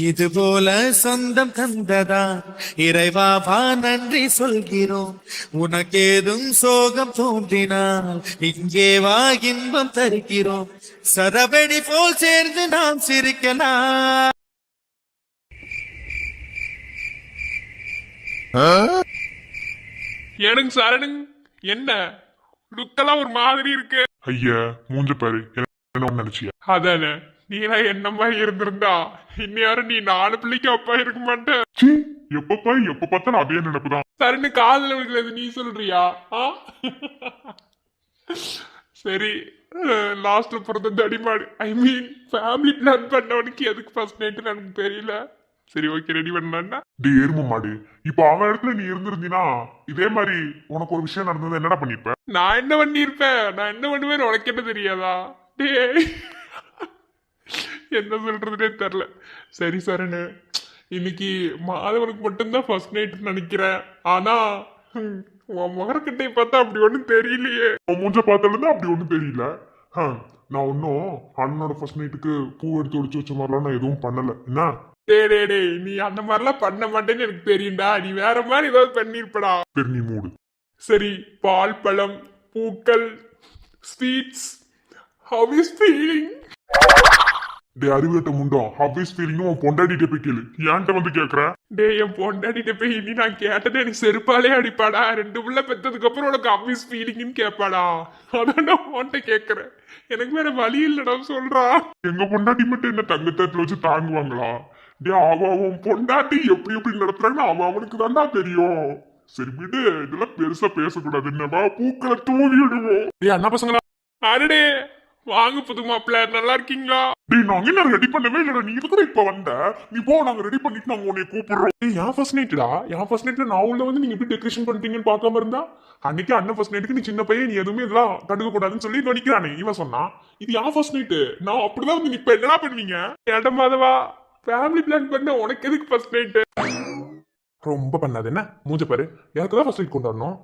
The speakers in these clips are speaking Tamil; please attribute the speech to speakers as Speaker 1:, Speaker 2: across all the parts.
Speaker 1: இது போல சொந்தம் தந்ததா இறைவாவா நன்றி சொல்கிறோம். உனக்கேதும் சோகம் தோன்றினால் இங்கே வா இன்பம் தருகிறோம். சரவெடி போல் சேர்ந்து நாம் சிரிக்கலாம்.
Speaker 2: எனக்கு சரணுங்க. என்ன லுக்கெல்லாம் ஒரு மாதிரி இருக்கு.
Speaker 3: ஐயா மூஞ்ச பாரு, என்ன நினைச்சியா?
Speaker 2: அதானே, நீலாம் என்ன மாதிரி இருந்திருந்தா இன்னும் நீ 4 பிள்ளைக்கு அப்பா இருக்க மாட்டேன்.
Speaker 3: சீ, எப்ப பார்த்தாலும் அதே நினைப்புதான்.
Speaker 2: சரண்டு காதல விழுக்கிறது நீ சொல்றியா? சரி, லாஸ்ட்ல பிறந்த தடிமாடு, ஐ மீன் ஃபேமிலி பிளான் பண்ணவனுக்கு எதுக்கு ஃபர்ஸ்ட் நைட்டு எனக்கு தெரியல. சரி, ஓகே, ரெடி பண்ணா.
Speaker 3: டே எரும மாடு, இப்ப அவன் இடத்துல நீ இருந்திருந்தீனா இதே மாதிரி உனக்கு ஒரு விஷயம் நடந்தது என்னடா பண்ணிருப்ப?
Speaker 2: நான் என்ன பண்ணிருப்பேன்? நான் என்ன பண்ணுவேன் உனக்கு என்ன தெரியாதா? டே என்ன சொல்றதுனே தெரியல. சரி சரணு, இன்னைக்கு மாதவனுக்கு மட்டும்தான் ஃபர்ஸ்ட் நைட் நினைக்கிறேன். ஆனா உன் முகரக்கட்டையை பார்த்தா அப்படி ஒண்ணும் தெரியலையே.
Speaker 3: உன் மூஞ்ச பார்த்தாலும் அப்படி ஒண்ணும் தெரியல. நான் ஒன்னும் அண்ணனோட ஃபர்ஸ்ட் நைட்டுக்கு பூ எடுத்து ஒடிச்சு வச்ச மாதிரிலாம் நான் எதுவும் பண்ணல. என்ன
Speaker 2: டே நீ அந்த மாதிரிலாம் பண்ண மாட்டேன்னு எனக்கு தெரியும்டா. நீ வேற மாதிரி ஏதாவது பண்ணிருப்படா.
Speaker 3: சரி நீ மூடு.
Speaker 2: சரி, பால், பழம், பூக்கள், ஸ்வீட்ஸ், ஹவ் இஸ் ஃபீலிங்?
Speaker 3: டே அறிவுகட்ட முண்டோம், ஹவ் இஸ் ஃபீலிங்னு உன் பொண்டாட்டிட்ட போய் கேளு, ஏன்ட்ட வந்து கேக்குற?
Speaker 2: டே என் பொண்டாட்டிட்ட போய் இனி நான் கேட்டது எனக்கு செருப்பாலே அடிப்பாடா. 2 புள்ள பெத்ததுக்கு அப்புறம் உனக்கு ஹவ் இஸ் ஃபீலிங்னு கேட்பாடா. அதான் நான் உன்கிட்ட கேட்கறேன். எனக்கு வேற வழி இல்லடா சொல்றா.
Speaker 3: எங்க பொண்டாட்டி மட்டும் என்ன தங்கத்தட்டுல வச்சு தாங்குவாங்களா? டே அவன் பொண்டாட்டி எப்படி எப்படி நடத்துறாங்கன்னு அவனுக்கு தான்டா தெரியும். சரி விடு, இதெல்லாம் பெருசா பேசக்கூடாது. என்னவா பூக்களை தூவி விடுவோம்.
Speaker 2: டேய் அண்ணா பசங்களா, அடடே வாங்க புது மாப்பிள்ள, நல்லா இருக்கீங்களா?
Speaker 3: டேய் நாங்க என்ன ரெடி பண்ணவே இல்லடா, நீ கூட இப்ப வந்த. நீ போ, நாங்க ரெடி பண்ணிட்டு நாங்க உன்னை கூப்பிடுறோம்.
Speaker 2: டேய் என் ஃபர்ஸ்ட் நைட்டா, என் ஃபர்ஸ்ட் நைட்ல நான் உள்ள வந்து நீங்க எப்படி டெக்கரேஷன் பண்ணிட்டீங்கன்னு பார்க்காம இருந்தா, அன்னைக்கு அண்ணன் ஃபர்ஸ்ட் நைட்டுக்கு நீ சின்ன பையன், நீ எதுவுமே இதெல்லாம் கண்டுக்க கூடாதுன்னு சொல்லி நினைக்கிறானே இவன் சொன்னா. இது என் ஃபர்ஸ்ட் நைட்டு, நான் அப்படிதான் வந்து இப்ப என்னடா பண்ணுவீங்க? ஏட மாதவா, ஃபேமிலி பிளான் பண்ண உனக்கு எதுக்கு ஃபர்ஸ்ட் நைட்டு? ரொம்ப பண்ணாது என்ன மூஞ்ச பாரு. எனக்கு தான் ஃபர்ஸ்ட் நைட் கொண்டாடணும்.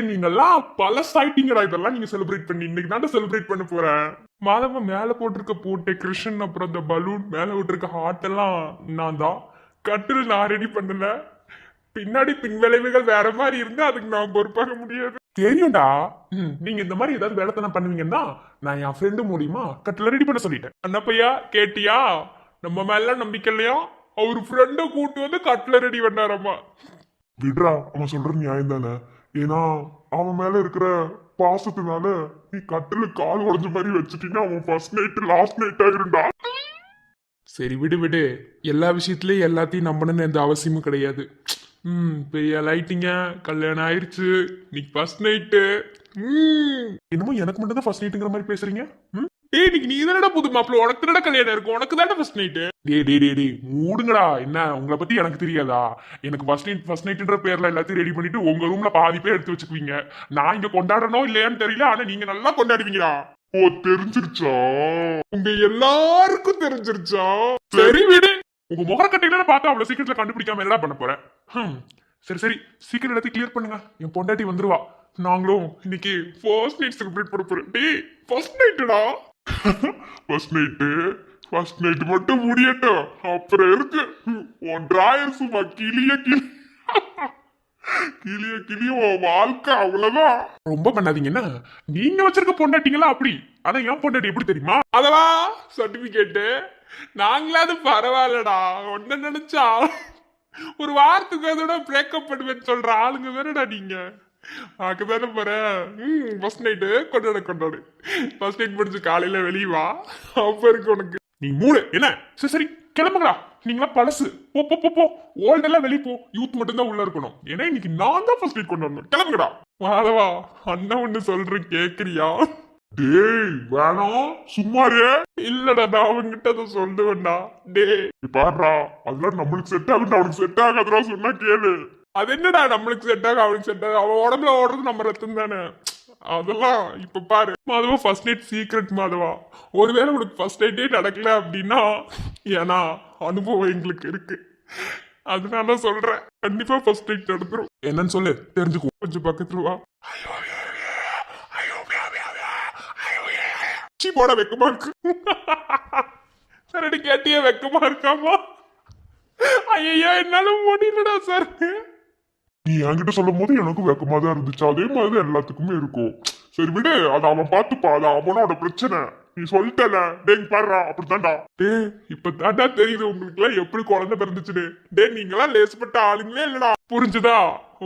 Speaker 2: நீங்கெல்லாம் பழசாயிட்டீங்கடா. இதெல்லாம் நீங்க செலிப்ரேட் பண்ணி இன்னைக்கு தான் செலிப்ரேட் பண்ண போறேன். மாதவ மேல போட்டிருக்க பூ டெக்கரேஷன், அப்புறம் இந்த பலூன், மேல விட்டுருக்க ஹார்ட் எல்லாம் நான் தான். கட்டில் நான் ரெடி பண்ணல. பின்னாடி பின் விளைவுகள் வேற மாதிரி இருந்தா அதுக்கு நான் பொறுப்பாக முடியாது. தெரியும்டா. நீங்க இந்த மாதிரி ஏதாவது வேலைத்தனம் பண்ணுவீங்கன்னா நான் என் ஃப்ரெண்டு மூலியமா கட்டில ரெடி பண்ண சொல்லிட்டேன். அண்ணப்பையா கேட்டியா? நம்ம மேல நம்பிக்கை இல்லையா? அவர் ஃப்ரெண்ட கூட்டு வந்து கட்டில ரெடி பண்ணாரம்மா.
Speaker 3: விட்ரா, அவன் சொல்ற நியாயம் தானே. ஏன்னா அவன் மேல இருக்கிற பாசத்தினால நீ கட்டில கால் உடஞ்ச மாதிரி வச்சுட்டீங்கன்னா அவன் ஃபர்ஸ்ட் நைட் லாஸ்ட் நைட் ஆயிருண்டா.
Speaker 2: சரி விடு, எல்லா விஷயத்துலயும் எல்லாத்தையும் நம்பணும்னு எந்த அவசியமும் கிடையாது. பெரிய லைட்டிங்க, கல்யாணம் ஆயிடுச்சு, இன்னைக்கு ஃபர்ஸ்ட் நைட்டு. என்னமோ எனக்கு மட்டும் தான் ஃபர்ஸ்ட் நைட்டுங்கிற மாதிரி பேசுறீங்க. இன்னைக்கு நீ தானடா புது மாப்பிள்ள, உனக்கு தானடா கல்யாணம் இருக்கும், உனக்கு தானே ஃபர்ஸ்ட் நைட்டு. டே மூடுங்கடா. என்ன உங்களை பத்தி எனக்கு தெரியாதா? எனக்கு ஃபர்ஸ்ட் நைட்ன்ற பேர்ல எல்லாத்தையும் ரெடி பண்ணிட்டு உங்க ரூம்ல பாதி பேர் எடுத்து வச்சுக்குவீங்க. நான் இங்க கொண்டாடணும் இல்லையான்னு தெரியல, ஆனா நீங்க நல்லா கொண்டாடுவீங்களா?
Speaker 3: ஓ தெரிஞ்சிருச்சா?
Speaker 2: உங்க எல்லாருக்கும் தெரிஞ்சிருச்சா? சரி விடு. உங்க முகரக்கட்டையில பார்த்தா அவ்வளவு சீக்கிரத்துல கண்டுபிடிக்காம என்னடா பண்ண போறேன்? சரி சீக்கிரம் எல்லாத்தையும் கிளியர் பண்ணுங்க. என் பொண்டாட்டி வந்துருவா. நாங்களும் இன்னைக்கு ஃபர்ஸ்ட் நைட் செலிப்ரேட் பண்ண போறோம். டேய் ஃபர்ஸ்ட் நைட்டுடா.
Speaker 3: ஃபர்ஸ்ட் நைட் மட்டும் முடியட்டும், அப்புறம் இருக்கு உன் டிராயர் சும்மா கிளிய உன் வாழ்க்கை அவ்வளவுதான்.
Speaker 2: ரொம்ப பண்ணாதீங்கன்னா நீங்க வச்சிருக்க பொண்டாட்டிங்களா அப்படி. அதான் என் பொண்டாட்டி எப்படி தெரியுமா? அதவா சர்டிபிகேட்டு நாங்களாவது பரவாயில்லடா. ஒன்ன நினைச்சா ஒரு வாரத்துக்கு அதோட பிரேக்கப் பண்ணுவேன்னு சொல்ற ஆளுங்க வேறடா நீங்க. தானே போறேன். ஃபர்ஸ்ட் நைட்டு கொண்டாடு. ஃபர்ஸ்ட் நைட் முடிச்சு காலையில வெளியே வா, அப்ப இருக்கு உனக்கு. நீ மூடு என்ன? சரி கிளம்புங்களா. நீங்களா பழசு. போ ஓல்டெல்லாம் வெளியே போ. யூத் மட்டும் தான் உள்ள இருக்கணும். ஏன்னா இன்னைக்கு நான் தான் ஃபர்ஸ்ட் நைட் கொண்டாடணும். கிளம்புங்கடா. மாதவா, அண்ணன் ஒண்ணு சொல்றேன் கேக்குறியா?
Speaker 3: டேய் வேணாம், சும்மாரு.
Speaker 2: இல்லடா, நான் அவன்கிட்ட அதை சொல்லுவேன்டா. டேய்
Speaker 3: பாடுறா, அதெல்லாம் நம்மளுக்கு செட் ஆகுது, அவனுக்கு செட் ஆகாதுடா சொன்னா கேளு.
Speaker 2: அது என்னடா நம்மளுக்கு செட் ஆகும் அவனுக்கு செட் ஆகும்? அவன் உடம்புல ஓடுறது நம்ம ரத்தம் தானே. அதெல்லாம் இப்ப பாரு மாதவா, ஃபர்ஸ்ட் நைட் சீக்ரெட் மாதவா. ஒருவேளை உனக்கு ஃபர்ஸ்ட் நைட்டே நடக்கல அப்படின்னா, ஏன்னா அனுபவம் எங்களுக்கு இருக்கு, அதனால சொல்றேன். கண்டிப்பா ஃபர்ஸ்ட் நைட் நடந்துரும். என்னன்னு சொல்லு, தெரிஞ்சுக்கோ. கொஞ்சம் பக்கத்துல வா. போட வெக்கமா இருக்கு. சரி கேட்டியே வெக்கமா இருக்காமா? ஐயோ என்னால முடியலடா சார்.
Speaker 3: நீ என்கிட்ட சொல்லும் போது எனக்கு வெக்கமா தான் இருந்துச்சு. அதே மாதிரி எல்லாத்துக்குமே இருக்கும். சரி விடு, அது அவன் பார்த்துப்பா, அது அவனோட பிரச்சனை. நீ சொல்லிட்டல, டேய் பாடுறா அப்படித்தான்டா.
Speaker 2: டேய் இப்ப தாண்டா தெரியுது உங்களுக்கு எல்லாம் எப்படி குழந்தை பிறந்துச்சுன்னு. டேய் நீங்களாம் லேசுப்பட்ட ஆளுங்களே இல்லடா, புரிஞ்சுதா?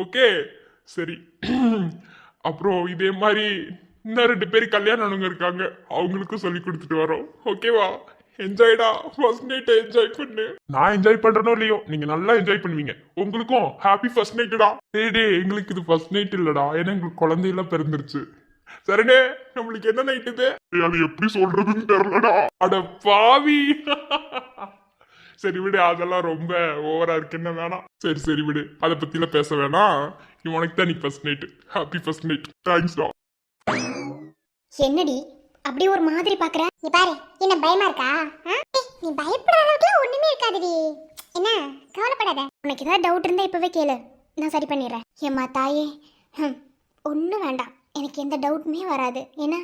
Speaker 2: ஓகே சரி. அப்புறம் இதே மாதிரி இன்னும் 2 பேர் கல்யாணம் இருக்காங்க, அவங்களுக்கும் சொல்லி கொடுத்துட்டு வரோம். ஓகேவா? என்ஜாய்டா, ஃபர்ஸ்ட் நைட் என்ஜாய் பண்ணு. நான் என்ஜாய் பண்றனோ இல்லையோ, நீங்க நல்லா என்ஜாய் பண்ணுவீங்க. உங்களுக்கும் ஹாப்பி ஃபர்ஸ்ட் நைட்டுடா. டேய் எங்களுக்கு இது ஃபர்ஸ்ட் நைட் இல்லடா, ஏன்னா எங்களுக்கு குழந்தையெல்லாம் பிறந்துருச்சு. சரிடே, நம்மளுக்கு என்ன நைட் இது?
Speaker 3: டேய், அது எப்படி சொல்றதுன்னு தெரியலடா.
Speaker 2: அட பாவி. சரி விடு, அதெல்லாம் ரொம்ப ஓவரா இருக்கு, என்ன வேணாம். சரி விடு, அதை பத்திலாம் பேச வேணாம். உனக்கு தான் நீ first night. Happy first night.
Speaker 3: தேங்க்ஸ்டா.
Speaker 4: என்னடி அப்படி ஒரு மாதிரி பாக்குற? நீ பாரு, என்ன பயமா இருக்கா? நீ பயப்படுற அளவுக்கு ஒண்ணுமே இருக்காதுடி. என்ன கவலைப்படாத. உனக்கு ஏதாவது டவுட் இருந்தா இப்பவே கேளு, நான் சரி பண்ணிடுறேன். ஏம்மா தாயே, ஒன்றும் வேண்டாம், எனக்கு எந்த டவுட்டுமே வராது. ஏன்னா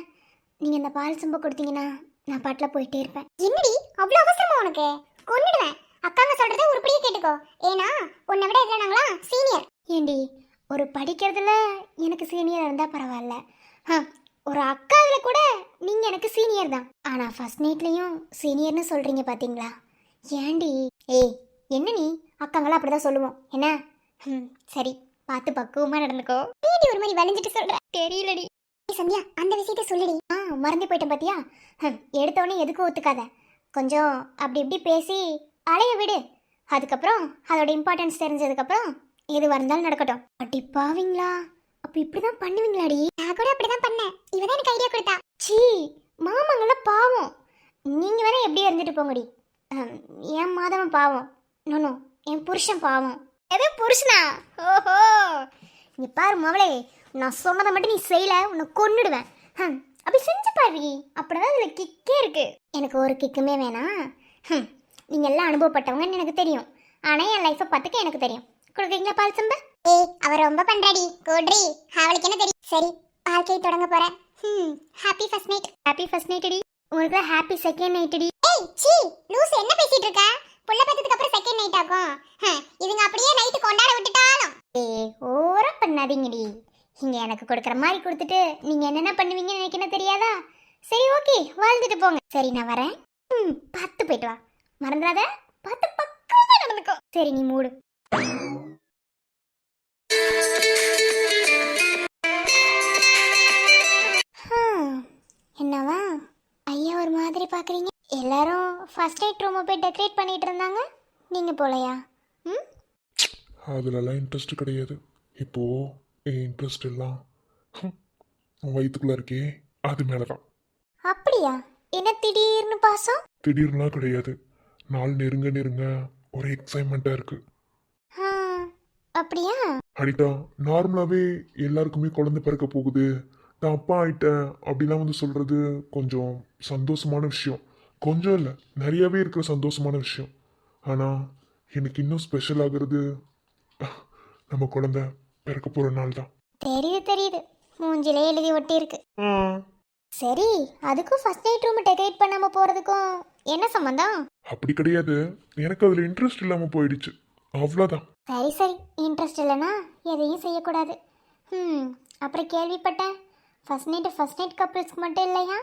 Speaker 4: நீங்க இந்த பால் சம்பா கொடுத்தீங்கன்னா நான் பாட்டில் போயிட்டே இருப்பேன். என்னடி அவ்வளோ அவசரமா உனக்கு? கொன்னுடுவேன். அக்காங்க சொல்றதை உருப்படியே கேட்டுக்கோ. ஏன்னா உன்னை விட இதுல நாங்களாம் சீனியர். ஏண்டி, ஒரு படிக்கிறதுல எனக்கு சீனியர் இருந்தா பரவாயில்ல, ஒரு அக்காவில கூட நீங்க எனக்கு சீனியர் தான். ஆனா ஃபர்ஸ்ட் நைட்லயும் சீனியர்னு சொல்றீங்க பாத்தீங்களா? ஏண்டி? ஏய் என்ன நீ, அக்காங்களா அப்படிதான் சொல்லுவோம் என்ன? சரி, பார்த்து பக்குவமா நடந்துக்கோ. ஏடி ஒரு மாதிரி வளைஞ்சிட்டு சொல்ற? தெரியலடி. சந்தியா, அந்த விஷயத்தை சொல்லுடி. மறந்து போயிட்டேன் பாத்தியா? எடுத்தோடனே எதுக்கும் ஒத்துக்காத, கொஞ்சம் அப்படி இப்படி பேசி அலைய விடு. அதுக்கப்புறம் அதோட இம்பார்ட்டன்ஸ் தெரிஞ்சதுக்கப்புறம் எதுவாக இருந்தாலும் நடக்கட்டும். அடி பாவீங்களா, அப்ப இப்படிதான் பண்ணுவீங்களாடி? நான் கூட அப்படிதான் பண்ணேன். இவதான் எனக்கு ஐடியா கொடுத்தா. சீ, மாமாங்கெல்லாம் பாவம். நீங்க வேணா எப்படியே இருந்துட்டு போங்கடி. என் மாதவன் பாவம். நோ, என் புருஷன் பாவம். எது புருஷனா? ஓஹோ, நீ பாரு மவளே, நான் சொன்னதை மட்டும் நீ செய்யல, உன்னை கொன்னுடுவேன். அப்படி செஞ்சு பாரு, அப்படிதான் அதுல கிக்கே இருக்கு. எனக்கு ஒரு கிக்குமே வேணாம். நீங்க எல்லாம் அனுபவப்பட்டவங்கன்னு எனக்கு தெரியும். ஆனா என் லைஃபை பார்த்துக்க எனக்கு தெரியும். கொடுக்குறீங்களா பால் சம்பா? ஏய், அவ ரொம்ப பண்றாடி. கோட்ரி, அவளுக்கு என்ன தெரியும்? சரி, வாழ்க்கை தொடங்க போறேன். Happy first night. Happy first night டி. உங்களுக்கு ஹாப்பி செகண்ட் நைட் டி. ஏய் சீ, லூஸ், என்ன பேசிட்டு இருக்க? புள்ள பத்ததுக்கு அப்புறம் செகண்ட் நைட் ஆகும். இதுங்க அப்படியே நைட் கொண்டாட விட்டுட்டாலும். ஏய், ஓவரா பண்ணாதீங்கடி. இங்க எனக்கு கொடுக்குற மாதிரி கொடுத்துட்டு நீங்க என்னென்ன பண்ணுவீங்கன்னு எனக்கு என்ன தெரியாதா? சரி ஓகே, வாழ்ந்துட்டு போங்க. சரி நான் வரேன். பார்த்து போயிட்டு வா, மறந்துடாத. பார்த்து பக்கமா நடந்துக்கோ. சரி நீ மூடு. என்னவா ஐயா ஒரு மாதிரி பாக்குறீங்க? எல்லாரும் ஃபர்ஸ்ட் நைட் ரூமை போய் டெக்கரேட் பண்ணிட்டு இருந்தாங்க, நீங்க போலையா?
Speaker 3: அதுலலாம் இன்ட்ரெஸ்ட் கிடையாது. இப்போ என் இன்ட்ரெஸ்ட் எல்லாம் வயிற்றுக்குள்ள இருக்கே, அது மேலதான்.
Speaker 4: அப்படியா? என்ன திடீர்னு பாசம்?
Speaker 3: திடீர்னுலாம் கிடையாது, நாள் நெருங்க நெருங்க ஒரே எக்ஸைட்மெண்ட்டா இருக்கு.
Speaker 4: அப்படியா?
Speaker 3: அடிட்டா, நார்மலாவே எல்லாருக்குமே குழந்தை பிறக்க போகுது, நான் அப்பா ஆயிட்டேன் அப்படிலாம் வந்து சொல்றது கொஞ்சம் சந்தோஷமான விஷயம். கொஞ்சம் இல்லை, நிறையவே இருக்கிற சந்தோஷமான விஷயம். ஆனா எனக்கு இன்னும் ஸ்பெஷல் ஆகுறது நம்ம குழந்தை பிறக்க போற நாள் தான்.
Speaker 4: தெரியுது, மூஞ்சிலே எழுதி ஒட்டி இருக்கு. சரி, அதுக்கும் ஃபர்ஸ்ட் நைட் ரூம் டெக்கரேட் பண்ணாம போறதுக்கும் என்ன சம்பந்தம்?
Speaker 3: அப்படி கிடையாது, எனக்கு அதுல இன்ட்ரெஸ்ட் இல்லாம போயிடுச்சு, அவ்வளோதான்.
Speaker 4: சரி, இன்ட்ரெஸ்ட் இல்லைன்னா எதையும் செய்யக்கூடாது. அப்புறம் கேள்விப்பட்டேன் ஃபர்ஸ்ட் நைட் கப்பிள்ஸ்க்கு மட்டும் இல்லையா,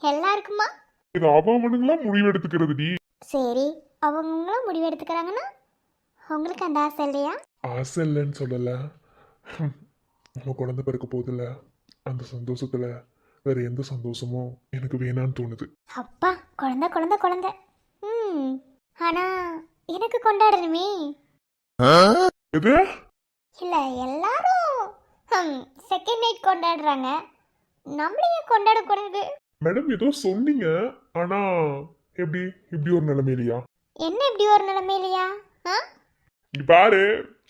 Speaker 4: எல்லாருக்குமா?
Speaker 3: இது அவனுங்களா முடிவு எடுத்துக்கிறது டி.
Speaker 4: சரி, அவங்களும் முடிவு எடுத்துக்கிறாங்கன்னா உங்களுக்கு அந்த ஆசை இல்லையா?
Speaker 3: ஆசை இல்லைன்னு சொல்லல, நம்ம குழந்தை பிறக்க போதில்ல, அந்த சந்தோஷத்துல வேற எந்த சந்தோஷமும் எனக்கு வேணான்னு தோணுது.
Speaker 4: அப்பா, குழந்தை. ஆனா எனக்கு கொண்டாடணுமே.
Speaker 3: எது?
Speaker 4: இல்ல, எல்லாரும் செகண்ட் நைட் கொண்டாடுறாங்க, நம்மளையும் கொண்டாடக்கூடாது?
Speaker 3: மேடம் ஏதோ சொன்னீங்க, ஆனா எப்படி இப்படி ஒரு நிலைமையிலையா?
Speaker 4: என்ன இப்படி ஒரு நிலைமையிலையா?
Speaker 3: நீ பாரு,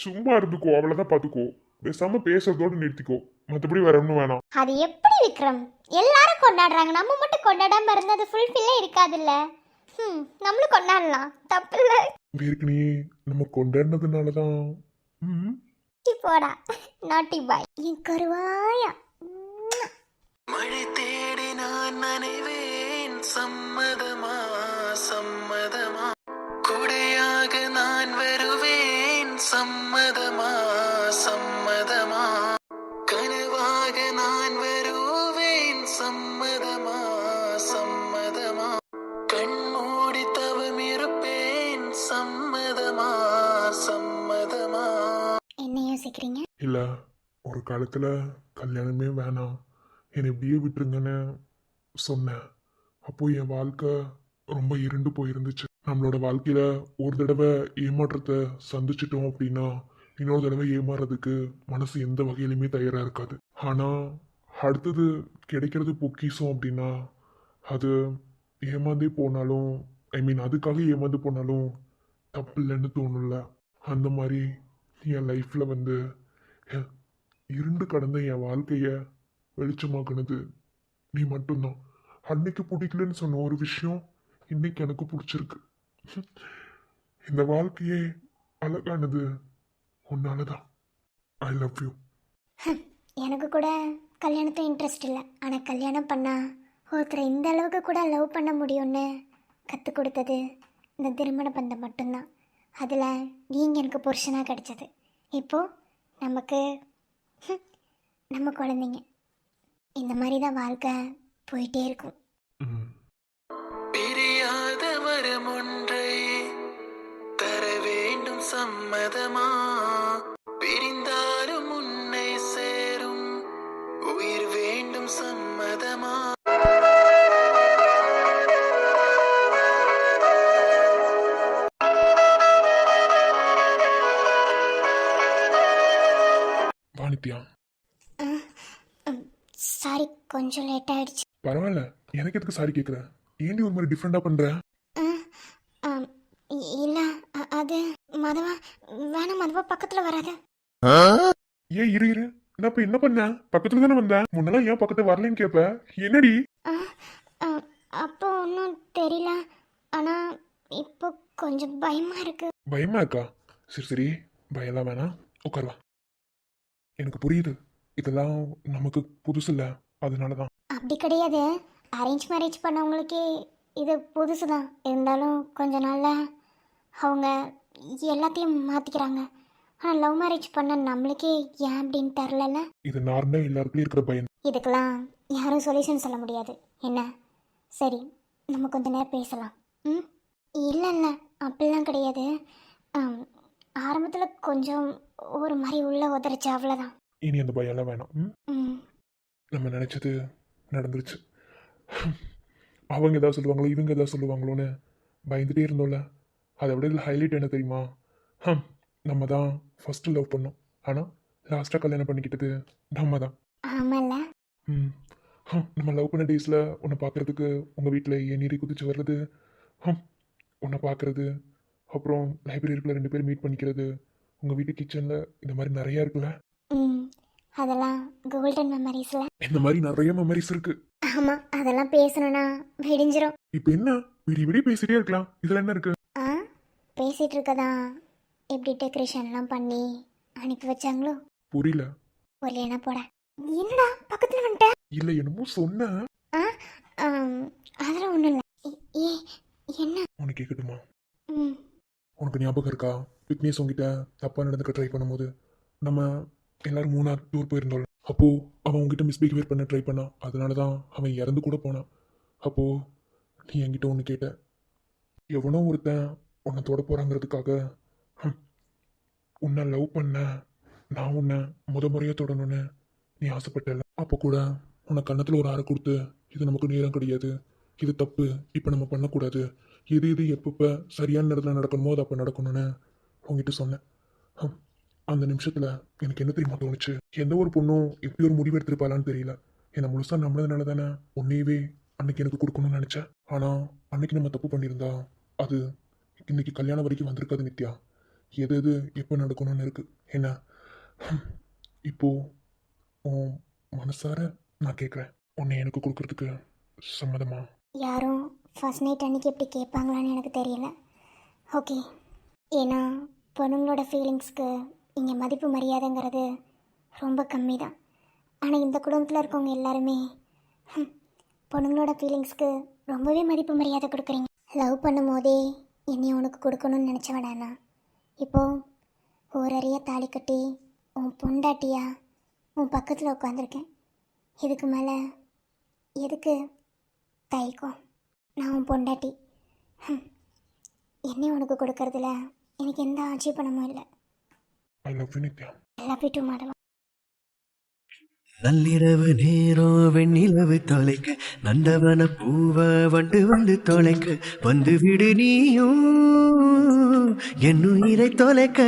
Speaker 3: சும்மா இருந்துக்கோ, அவ்வளவுதான், பாத்துக்கோ. பேசாம பேசுறதோட நிறுத்திக்கோ, மற்றபடி வேற ஒன்றும் வேணாம்.
Speaker 4: அது எப்படி விக்ரம்? எல்லாரும் கொண்டாடுறாங்க, நம்ம மட்டும் கொண்டாடாம இருந்தா அது ஃபுல்ஃபில்லே இருக்காதுல்ல. நம்மளும் கொண்டாடலாம், தப்பு இல்லை.
Speaker 3: ஏற்கனவே நம்ம கொண்டாடினதுனாலதான்.
Speaker 4: போடா நாட்டி பாய், என் கருவாயா.
Speaker 1: மழை தேடி நான் நனைவேன், சம்மதமா குடையாக நான் நான் வருவேன் சம்மதமா சம்மதமா கனவாக நான் வருவேன் சம்மதமா சம்மதமா கண்மூடி தவம் இருப்பேன் சம்மதமா சம்மதமா.
Speaker 4: என்ன யோசிக்கிறீங்க?
Speaker 3: இல்ல ஒரு காலத்துல கல்யாணமே வேணாம் என்னை இப்படியே விட்டுருங்கன்னு சொன்னேன். அப்போ என் வாழ்க்கை ரொம்ப இருண்டு போயிருந்துச்சு. நம்மளோட வாழ்க்கையில ஒரு தடவை ஏமாற்றத்தை சந்திச்சிட்டோம் அப்படின்னா இன்னொரு தடவை ஏமாறதுக்கு மனசு எந்த வகையிலுமே தயாரா இருக்காது. ஆனா அடுத்தது கிடைக்கிறது பொக்கிஷம் அப்படின்னா அது ஏமாந்தே போனாலும் அதுக்காக ஏமாந்து போனாலும் தப்பு இல்லைன்னு தோணும்ல. அந்த மாதிரி என் லைஃப்ல வந்து இருண்டு கடந்த என் வாழ்க்கைய வெளிச்சமாக்குனது நீ மட்டும்தான். அன்னைக்கு பிடிக்கலன்னு சொன்ன ஒரு விஷயம் இன்னைக்கு எனக்கு பிடிச்சிருக்கு. இந்த வாழ்க்கையே அழகானது உன்னாலதான். I love you.
Speaker 4: எனக்கு கூட கல்யாணத்துல இன்ட்ரெஸ்ட் இல்லை. ஆனால் கல்யாணம் பண்ணா ஒருத்தரை இந்த அளவுக்கு கூட லவ் பண்ண முடியும்னு கற்றுக் கொடுத்தது இந்த திருமண பந்தம் மட்டும்தான். அதில் நீங்கள் எனக்கு புருஷனாக கிடைச்சது. இப்போது நமக்கு நம்ம குழந்தைங்க. இந்த மாதிரி தான் வாழ்க்கை போயிட்டே இருக்கும்.
Speaker 1: பிரியாத வரம் ஒன்றை தர வேண்டும் சம்மதமா பிரிந்தாலும் உன்னை சேரும் உயிர் வேண்டும் சம்மதமா.
Speaker 3: வாணித்யா,
Speaker 4: சாரி, கொஞ்சம் லேட் ஆயிடுச்சு.
Speaker 3: பரவாயில்ல, எனக்கு எதுக்கு சாரி கேட்குற? ஏன்டி ஒரு மாதிரி டிஃப்ரெண்டா பண்ற?
Speaker 4: இல்லை, அது மதுவா வேணாம், மதுவா பக்கத்தில் வராது.
Speaker 3: ஏன் இரு இரு, நான் இப்ப என்ன பண்ண? பக்கத்துல தானே வந்தேன். முன்னெல்லாம் ஏன் பக்கத்துல வரலன்னு கேப்ப. என்னடி?
Speaker 4: அப்போ ஒன்றும் தெரியல. ஆனால் இப்போ கொஞ்சம் பயமாக இருக்கு.
Speaker 3: பயமா இருக்கா? சரி சரி, பயம்லாம் வேணாம், உட்காருவா. எனக்கு புரியுது, இதெல்லாம் நமக்கு புதுசு இல்லை, அதனாலதான்.
Speaker 4: அப்படி கிடையாது. அரேஞ்ச் மேரேஜ் பண்ணவங்களுக்கே இது புதுசு தான். இருந்தாலும் கொஞ்ச நாளில் அவங்க எல்லாத்தையும் மாற்றிக்கிறாங்க. ஆனால் லவ் மேரேஜ் பண்ண நம்மளுக்கே ஏன் அப்படின்னு தெரிலல்ல.
Speaker 3: இது நார்மலா எல்லாருக்குள்ளயும் இருக்கிற பயம்.
Speaker 4: இதுக்கெல்லாம் யாரும் சொல்யூஷன் சொல்ல முடியாது. என்ன? சரி, நம்ம கொஞ்ச நேரம் பேசலாம். ம், இல்லை இல்லை, அப்படிலாம் கிடையாது. ஆரம்பத்தில் கொஞ்சம் ஒரு மாதிரி உள்ள உதறிச்சு, அவ்வளோதான்.
Speaker 3: இனி அந்த பயம்லாம் வேணாம்.
Speaker 4: ம்,
Speaker 3: நம்ம நினைச்சது நடந்துருச்சு. அவங்க ஏதாவது சொல்லுவாங்களோ இவங்க ஏதாவது சொல்லுவாங்களோன்னு பயந்துட்டே இருந்தோம்ல. அதை விட இதில் ஹைலைட் என்ன தெரியுமா? நம்ம தான் ஃபர்ஸ்ட் லவ் பண்ணோம், ஆனால் லாஸ்ட்டாக கல்யாணம் பண்ணிக்கிட்டது நம்ம தான்.
Speaker 4: ஆமாம்ல.
Speaker 3: நம்ம லவ் பண்ண டேஸில் உன்னை பார்க்குறதுக்கு உங்கள் வீட்டில் நீரி குதிச்சு வர்றது, உன்னை பார்க்குறது, அப்புறம் லைப்ரரிக்குள்ள 2 பேர் மீட் பண்ணிக்கிறது, உங்கள் வீட்டு கிச்சனில், இந்த மாதிரி நிறையா இருக்குல்ல.
Speaker 4: ம், அதெல்லாம் கோல்டன் மெமரிஸ்ல.
Speaker 3: இந்த மாதிரி நிறைய மெமரிஸ் இருக்கு.
Speaker 4: ஆமாம், அதெல்லாம் பேசணும்னா விடிஞ்சிரும்.
Speaker 3: இப்போ என்ன விடி விடி பேசிட்டே இருக்கலாம், இதில் என்ன இருக்கு?
Speaker 4: பேசிகிட்டு இருக்கதான் எப்படி டெக்கரேஷன்லாம் பண்ணி அனுப்பி வச்சாங்களோ.
Speaker 3: புரியல.
Speaker 4: ஒல்லியானா போட. என்னடா பக்கத்தில் வந்துட்ட?
Speaker 3: இல்லை, என்னமோ சொன்ன.
Speaker 4: அதெல்லாம் ஒன்றும் இல்லை. ஏ, என்ன?
Speaker 3: உனக்கு கேட்கட்டுமா?
Speaker 4: ம்,
Speaker 3: உனக்கு ஞாபகம் இருக்கா, விக்னேஷ் உங்ககிட்ட தப்பாக நடந்துக்க ட்ரை பண்ணும்போது நம்ம எல்லாரும் 3 நாள் டூர் போயிருந்தோம். அப்போது அவன் உங்ககிட்ட மிஸ்பிஹேவியர் பண்ண ட்ரை பண்ணான். அதனால தான் அவன் இறந்து கூட போனான். அப்போது நீ என்கிட்ட ஒன்று கேட்ட, எவனோ ஒருத்தன் உன்னை தொட போகிறாங்கிறதுக்காக உன்னை லவ் பண்ண, நான் உன்னை முறையாக தொடணும்னு நீ ஆசைப்பட்டல. அப்போ கூட உன்னை கன்னத்தில் ஒரு அறை கொடுத்து, இது நமக்கு நேரம் கிடையாது, இது தப்பு, இப்போ நம்ம பண்ணக்கூடாது, எது எது எப்பப்போ சரியான நேரத்தில் நடக்கணுமோ அது அப்போ நடக்கணும்னு உங்ககிட்ட சொன்னேன். அந்த நிமிஷத்தில் எனக்கு என்ன தெரியுமா தோணுச்சு? எந்த ஒரு பொண்ணும் எப்படி ஒரு முடிவு எடுத்திருப்பாளான்னு தெரியல. என்னை முழுசாக நம்மளதுனால தானே உன்னையவே அன்னைக்கு எனக்கு கொடுக்கணும்னு நினச்சேன். ஆனால் அன்னைக்கு நம்ம தப்பு பண்ணியிருந்தா அது இன்னைக்கு கல்யாணம் வரைக்கும் வந்திருக்காது நித்யா. எது எது எப்போ நடக்கணும்னு இருக்கு. என்ன இப்போ உன் மனசார நான் கேட்குறேன், உன்னை எனக்கு கொடுக்கறதுக்கு சம்மதமா?
Speaker 4: யாரும் ஃபர்ஸ்ட் நைட் அன்னைக்கு எப்படி கேட்பாங்களான்னு எனக்கு தெரியல. ஓகே, ஏன்னா பொண்ணுங்களோட ஃபீலிங்ஸ்க்கு இங்கே மதிப்பு மரியாதைங்கிறது ரொம்ப கம்மி தான். ஆனால் இந்த குடும்பத்தில் இருக்கவங்க எல்லாருமே பொண்ணுங்களோட ஃபீலிங்ஸ்க்கு ரொம்பவே மதிப்பு மரியாதை கொடுக்குறீங்க. லவ் பண்ணும் போதே என்னை உனக்கு கொடுக்கணும்னு நினச்சவடானா இப்போ ஓரறிய தாலி கட்டி உன் பொண்டாட்டியா உன் பக்கத்தில் உட்காந்துருக்கேன். இதுக்கு மேலே எதுக்கு தயக்கம்? நான் உன் பொண்டாட்டி. என்னை உனக்கு கொடுக்கறதுல எனக்கு எந்த ஆட்சேபணமும் இல்லை.
Speaker 2: I love you Nithya.
Speaker 4: Love you too மாடலாம்.
Speaker 5: நள்ளிரவு நேரம் வெண்ணிலவு தொலைக்க நந்தவன பூவ வண்டு வந்து தொலைக்க வந்து விடு நீயும் என் உயிரை தொலைக்க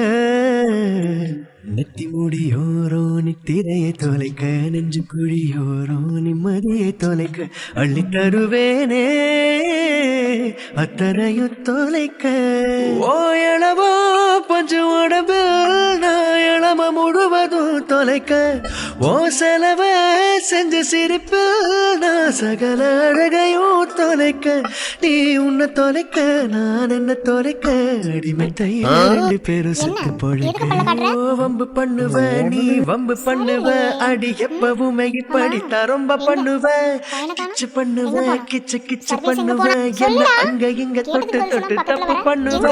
Speaker 5: நெத்தி முடியோரோ நித்திரையை தொலைக்க நெஞ்சு குழியோரோ நிம்மதியை தொலைக்க அள்ளி தருவேனே அத்தனையும் தொலைக்க ஓ எளவோ பஞ்சு உடம்பு நான் எளம முழுவதும் தொலைக்க ஓ செலவ செஞ்சு சிரிப்பு நான் சகல அழகையும் தொலைக்க நீ உன்னை தொலைக்க நான் என்ன தொலைக்க அடிமைத்தை 2 பேரும் செத்து பொழைக்க வம்பு பண்ணுவ நீ வம்பு பண்ணுவ அடி எப்பவுமே இப்படித்தான் ரொம்ப பண்ணுவ கிச்சு பண்ணுவ கிச்சு கிச்சு பண்ணுவ என்ன அங்க இங்க தொட்டு தொட்டு தப்பு பண்ணுவ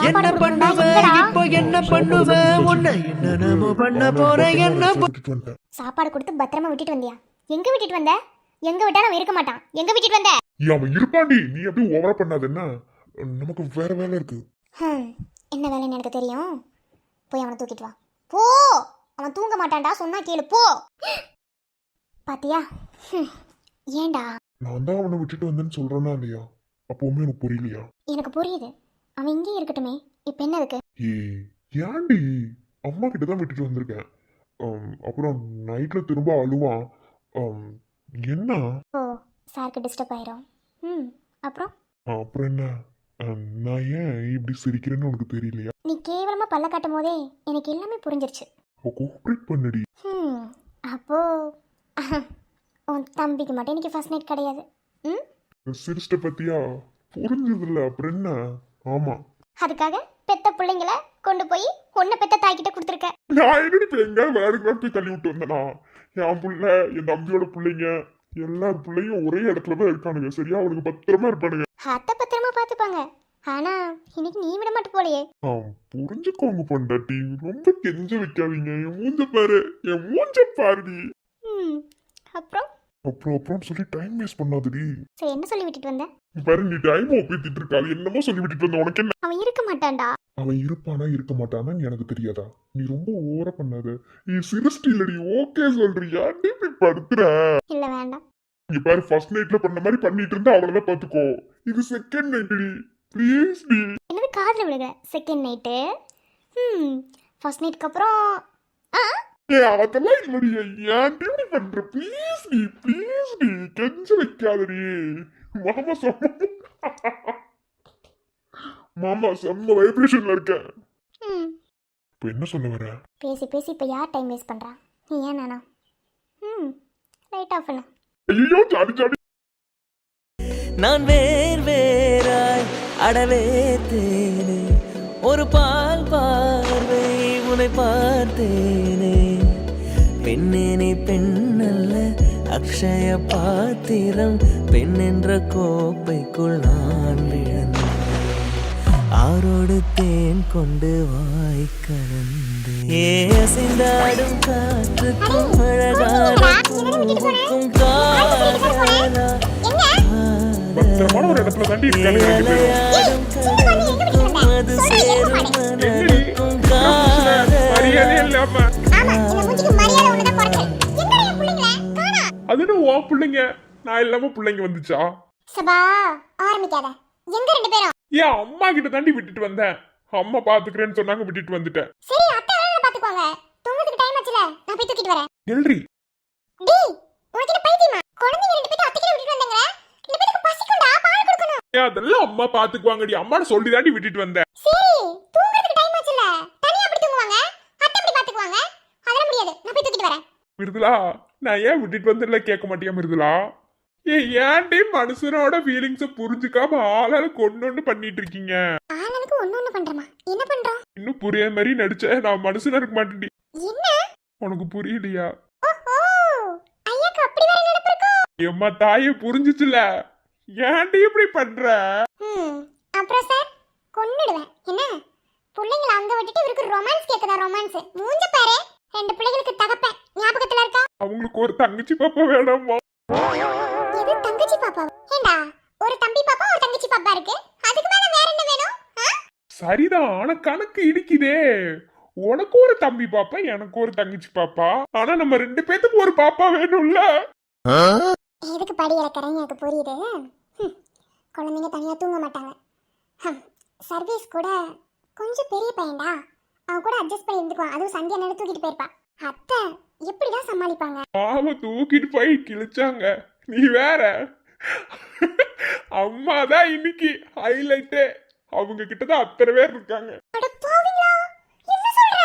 Speaker 5: என்ன பண்ணுவ இப்போ என்ன பண்ணுவ உன்னை என்ன நாம பண்ண போற என்ன
Speaker 2: விட்டுட்டு வந்துட்டேன்.
Speaker 4: சாப்பாடு கொடுத்து பத்திரமா விட்டுட்டு வந்தியா? எங்க விட்டுட்டு வந்த? எங்க விட்டாலும் அவன் இருக்க மாட்டான். எங்க விட்டுட்டு வந்த?
Speaker 2: அவன் இருப்பாண்டி, நீ அப்படியே ஓவரா பண்ணாத. என்ன நமக்கு வேற வேலை இருக்கு.
Speaker 4: என்ன வேலைன்னு எனக்கு தெரியும். போய் அவனை தூக்கிட்டு வா. போ. அவன் தூங்க மாட்டான்டா, சொன்னா கேளு. போ. பாத்தியா? ஏண்டா?
Speaker 2: நான் தான் அவனை விட்டுட்டு வந்தேன்னு சொல்றேன்னா இல்லையா? அப்பவுமே எனக்கு புரியலையா?
Speaker 4: எனக்கு புரியுது. அவன் இங்கேயே இருக்கட்டுமே. இப்ப என்ன இருக்கு?
Speaker 2: ஏன்டி அம்மா கிட்ட தான் விட்டுட்டு வந்திருக்கேன். அப்புறம் நைட்ல திரும்ப அழுவான். என்ன?
Speaker 4: ஓ, சாருக்கு டிஸ்டர்ப் ஆயிரும். அப்புறம்
Speaker 2: அப்புறம் என்ன? நான் ஏன் இப்படி சிரிக்கிறேன்னு உனக்கு தெரியலையா?
Speaker 4: நீ கேவலமா பல்ல காட்டும் போதே எனக்கு எல்லாமே புரிஞ்சிருச்சு.
Speaker 2: கோஆப்ரேட் பண்ணடி.
Speaker 4: அப்போ உன் தம்பிக்கு மட்டும் இன்னைக்கு ஃபர்ஸ்ட் நைட் கிடையாது.
Speaker 2: சிரிச்சிட்ட பத்தியா? புரிஞ்சதில்ல. அப்புறம் என்ன? ஆமா,
Speaker 4: அதுக்காக பெத்த பிள்ளைங்கள கொண்டு போய் ஒன்ன பெத்த தாய்கிட்ட கொடுத்துருக்க.
Speaker 2: நான் என்னடி இப்ப எங்க விளையாடுக்கலாம் போய் தள்ளி விட்டு வந்தேனா? என் புள்ள, என் தம்பியோட பிள்ளைங்க எல்லார் பிள்ளையும் ஒரே இடத்துலதான் இருக்கானுங்க. சரியா? அவனுக்கு பத்திரமா இருப்பானுங்க.
Speaker 4: அத்தை பத்திரமா பாத்துப்பாங்க. ஆனா இன்னைக்கு நீ விட மாட்டு போலையே.
Speaker 2: புரிஞ்சுக்கோங்க பொண்டாட்டி, ரொம்ப கெஞ்ச வைக்காதீங்க. என் மூஞ்ச பாரு, என் மூஞ்ச பாருடி.
Speaker 4: அப்புறம்
Speaker 2: அப்புறம் சொல்லி டைம் வேஸ்ட் பண்ணாதடி.
Speaker 4: சரி, என்ன சொல்லி விட்டுட்டு வந்த?
Speaker 2: பாரு, நீ டைம் ஒப்பிட்டு இருக்காது. என்னமோ சொல்லி விட்டுட்டு வந்த. உனக்கு என்ன?
Speaker 4: அவன் இருக்க மாட்டான்டா.
Speaker 2: அவன் இருப்பானா இருக்க மாட்டானா எனக்கு தெரியாதா? நீ ரொம்ப ஓவரா பண்ணாத. நீ சிரிச்சிட்டு இல்லடி, ஓகே சொல்றியா? நீ இப்படி படுத்துற.
Speaker 4: இல்ல வேண்டாம்.
Speaker 2: இங்க பாரு, ஃபர்ஸ்ட் நைட்ல பண்ண மாதிரி பண்ணிட்டு இருந்தா அவ்வளவுதான் பாத்துக்கோ. இது செகண்ட் நைட்டி, ப்ளீஸ் டி.
Speaker 4: என்னது காதுல விழுக? Second night. ஃபர்ஸ்ட் நைட்க்கு அப்புறம்
Speaker 2: அதெல்லாம் இல்லடி. ஏன் இப்படி பண்ற? ப்ளீஸ் டி, கெஞ்ச வைக்காதடி. மாமா செம்ம வைப்ரேஷன்ல இருக்க. இப்ப என்ன சொல்ல வர?
Speaker 4: பேசி பேசி இப்ப யார் டைம் வேஸ்ட் பண்றா? நீ ஏன் நானா? லைட் ஆஃப் பண்ணு.
Speaker 2: ஐயோ, ஜாடி ஜாடி.
Speaker 5: நான் வேறாய் அடவே தேனே ஒரு பால் பார்வை உன்னை பார்த்தேனே பெண்ணே நீ பெண்ணல்ல அக்ஷய பாத்திரம் பெண் என்ற கோப்பைக்குள் நான் விழுந்தேன் ஆரோடு தேன் கொண்டு வாய் கலந்து ஏசிந்தாடும் காற்றுக்கும் அழகான பூவுக்கும் காதலா
Speaker 2: பத்திரமான ஒரு இடத்துல தாண்டி இருக்கானே.
Speaker 5: அது சேரும் மனதுக்கும்
Speaker 2: மரியாதை இல்லாம அதுன்னு உன் பிள்ளைங்க, நான் இல்லாம பிள்ளைங்க வந்துச்சா?
Speaker 4: சபா ஆரம்பிக்காத. எங்க ரெண்டு பேரும்?
Speaker 2: ஏன் அம்மா கிட்ட தாண்டி விட்டுட்டு வந்தேன். அம்மா பாத்துக்கிறேன்னு சொன்னாங்க, விட்டுட்டு வந்துட்டேன்.
Speaker 4: சரி, அத்தை வேலை பாத்துக்குவாங்க. தூங்குறதுக்கு டைம் ஆச்சுல, நான் போய் தூக்கிட்டு வரேன்.
Speaker 2: எல்ரி
Speaker 4: டேய், உனக்கு என்ன பைத்தியமா? குழந்தைங்க ரெண்டு பேரும் அத்தை கிட்ட விட்டுட்டு வந்தாங்க. ரெண்டு பேருக்கு பசிக்கும்டா, பால் கொடுக்கணும்.
Speaker 2: அதெல்லாம் அம்மா பாத்துக்குவாங்கடி. அம்மான்னு சொல்லி தாண்டி விட்டுட்டு வந்தேன்.
Speaker 4: சரி, தூங்குறதுக்கு டைம் ஆச்சுல, தனியா அப்படி தூங்குவாங்க. அத்தை அப்படி பாத்துக்குவாங்க. அதெல்லாம் முடியாது, நான் போய் தூக்கிட்டு வரேன்.
Speaker 2: மிருதுலா, நான் ஏன் விட்டுட்டு வந்துடல கேட்க மாட்டியா மிருதுலா? ஏன்டி மனுஷனோட ஃபீலிங்ஸ புரிஞ்சுக்காம ஆளால கொண்டு பண்ணிட்டு இருக்கீங்க?
Speaker 4: ஆளுக்கு ஒண்ணு பண்றமா? என்ன பண்றோம்?
Speaker 2: இன்னும் புரியாத மாதிரி நடிச்ச நான் மனுஷனா இருக்க மாட்டேன்டி.
Speaker 4: என்ன
Speaker 2: உனக்கு புரியலையா?
Speaker 4: ஓஹோ, ஐயாக்கு அப்படி வேற நினைப்பு இருக்கோ?
Speaker 2: எம்மா தாயே, புரிஞ்சுச்சுல. ஏன்டி இப்படி பண்ற?
Speaker 4: அப்புறம் சார் கொன்னுடுவேன். என்ன பிள்ளைங்களை அங்க விட்டுட்டு இவருக்கு ரொமான்ஸ் கேக்குதா? ரொமான்ஸ் மூஞ்ச பாரு. 2 பிள்ளைகளுக்கு தகப்பேன் ஞாபகத்துல இருக்கா?
Speaker 2: அவங்களுக்கு ஒரு தங்கச்சி பாப்பா வேணாமா?
Speaker 4: இது தங்கச்சி பாப்பா? ஏண்டா ஒரு தம்பி பாப்பா ஒரு தங்கச்சி பாப்பா இருக்கு, அதுக்கு மேல வேற என்ன வேணும்?
Speaker 2: சரிதான், ஆனா கணக்கு இடிக்குதே. உனக்கு ஒரு தம்பி பாப்பா, எனக்கு ஒரு தங்கச்சி பாப்பா, ஆனா நம்ம 2 பேத்துக்கு ஒரு பாப்பா வேணும்ல.
Speaker 4: எதுக்கு படி இறக்கறேன்னு எனக்கு புரியுது. குழந்தைங்க தனியா தூங்க மாட்டாங்க. சர்வீஸ் கூட கொஞ்சம் பெரிய பையன்டா, அவன் கூட அட்ஜஸ்ட் பண்ணி இருந்துக்குவான். அதுவும் சந்தியா நேரம் தூக்கிட்டு போயிருப்பா. அத்தை எப்படிதான் சமாளிப்பாங்க?
Speaker 2: பாவ தூக்கிட்டு போய் கிழிச்சாங்க. நீ வேற. அம்மா தான் இன்னைக்கு ஹைலைட்டே. அவங்க கிட்டதான் அத்தனை பேர் இருக்காங்க.
Speaker 4: அட பாவிங்களா, என்ன சொல்ற?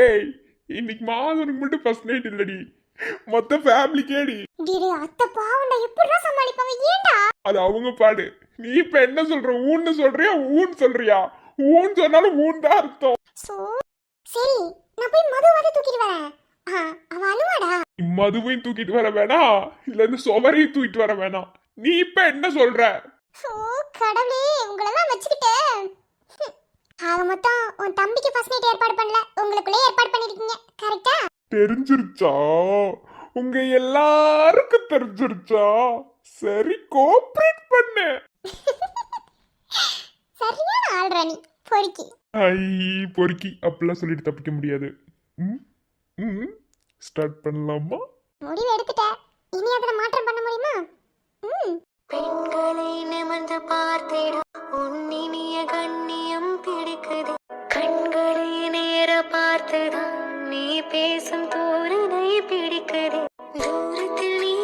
Speaker 2: ஏய், இன்னைக்கு மாதனுக்கு மட்டும் ஃபர்ஸ்ட் நைட் இல்லடி, மொத்த ஃபேமிலி கேடி.
Speaker 4: டேய் அத்தை பாவண்டா, எப்படிதான் சமாளிப்பாங்க? ஏண்டா?
Speaker 2: அது அவங்க பாடு. நீ இப்ப என்ன சொல்ற? ஊன்னு சொல்றியா ஊன்னு சொல்றியா? ஊன்னு சொன்னாலும் ஊன் தான் அர்த்தம்.
Speaker 4: சரி, நான் போய் மதுவாத தூக்கிட்டு வரேன். அவ அழுவாடா.
Speaker 2: மதுவையும் தூக்கிட்டு வர வேணாம், இல்ல இந்த சுவரையும் தூக்கிட்டு வர வேணாம். நீ இப்ப என்ன சொல்ற?
Speaker 4: கடவுளே, உங்களெல்லாம் வச்சுக்கிட்டு ஆக மொத்தம் உன் தம்பிக்கு ஃபர்ஸ்ட் நைட் ஏற்பாடு பண்ணல, உங்களுக்குள்ளே ஏற்பாடு பண்ணிருக்கீங்க. கரெக்டா?
Speaker 2: தெரிஞ்சிருச்சா? உங்க எல்லாருக்கும் தெரிஞ்சிருச்சா? சரி, கோஆபரேட் பண்ணு.
Speaker 4: சரியான ஆள்ராணி பொறுக்கி.
Speaker 2: ஐ பொறுக்கி அப்படிலாம் சொல்லிட்டு தப்பிக்க முடியாது. ஸ்டார்ட் பண்ணலாமா?
Speaker 4: முடிவு எடுத்துட்ட, இனி அதுல மாற்றம் பண்ண முடியுமா?
Speaker 6: பெண்களை நிமிர்ந்து பார்த்திடும் உன்னினிய கண்ணியம் பிடிக்குது. கண்களை நேர பார்த்துதான் நீ பேசும் தோரணை பிடிக்குது. தூரத்தில் நீ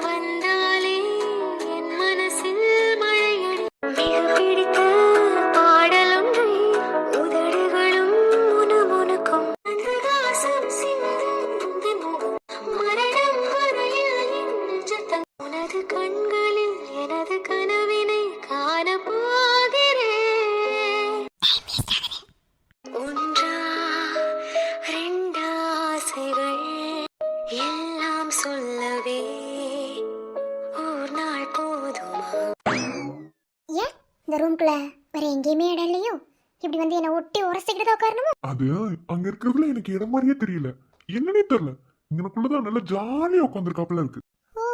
Speaker 6: வந்தாலே என் மனசில் மழையடி. மிக பிடித்த பாடலொன்றை உதடுகளும் முணுமுணுக்கும். மதராசம் சிந்தும் முகம் மரணம் வரையில் நெஞ்சத்தம். உனது கண்களில் எனது கனவினை காண போகிறேன். ஒன்றா ரெண்டாசைகள் எல்லாம் சொல்லவே ஒரு நாள் போதுமா?
Speaker 4: ஏன் இந்த ரூம்குள்ள வேற எங்கேயுமே இடம் இல்லையோ? இப்படி வந்து என்ன ஒட்டி உரசிக்கிட்டு தான் உட்காரணுமோ?
Speaker 2: அது அங்க இருக்கிறதுல எனக்கு இடம் மாதிரியே தெரியல. என்னன்னே தெரியல. இங்கனக்குள்ளதான் நல்லா ஜாலியா உட்காந்துருக்காப்புல இருக்கு.
Speaker 4: ஓ,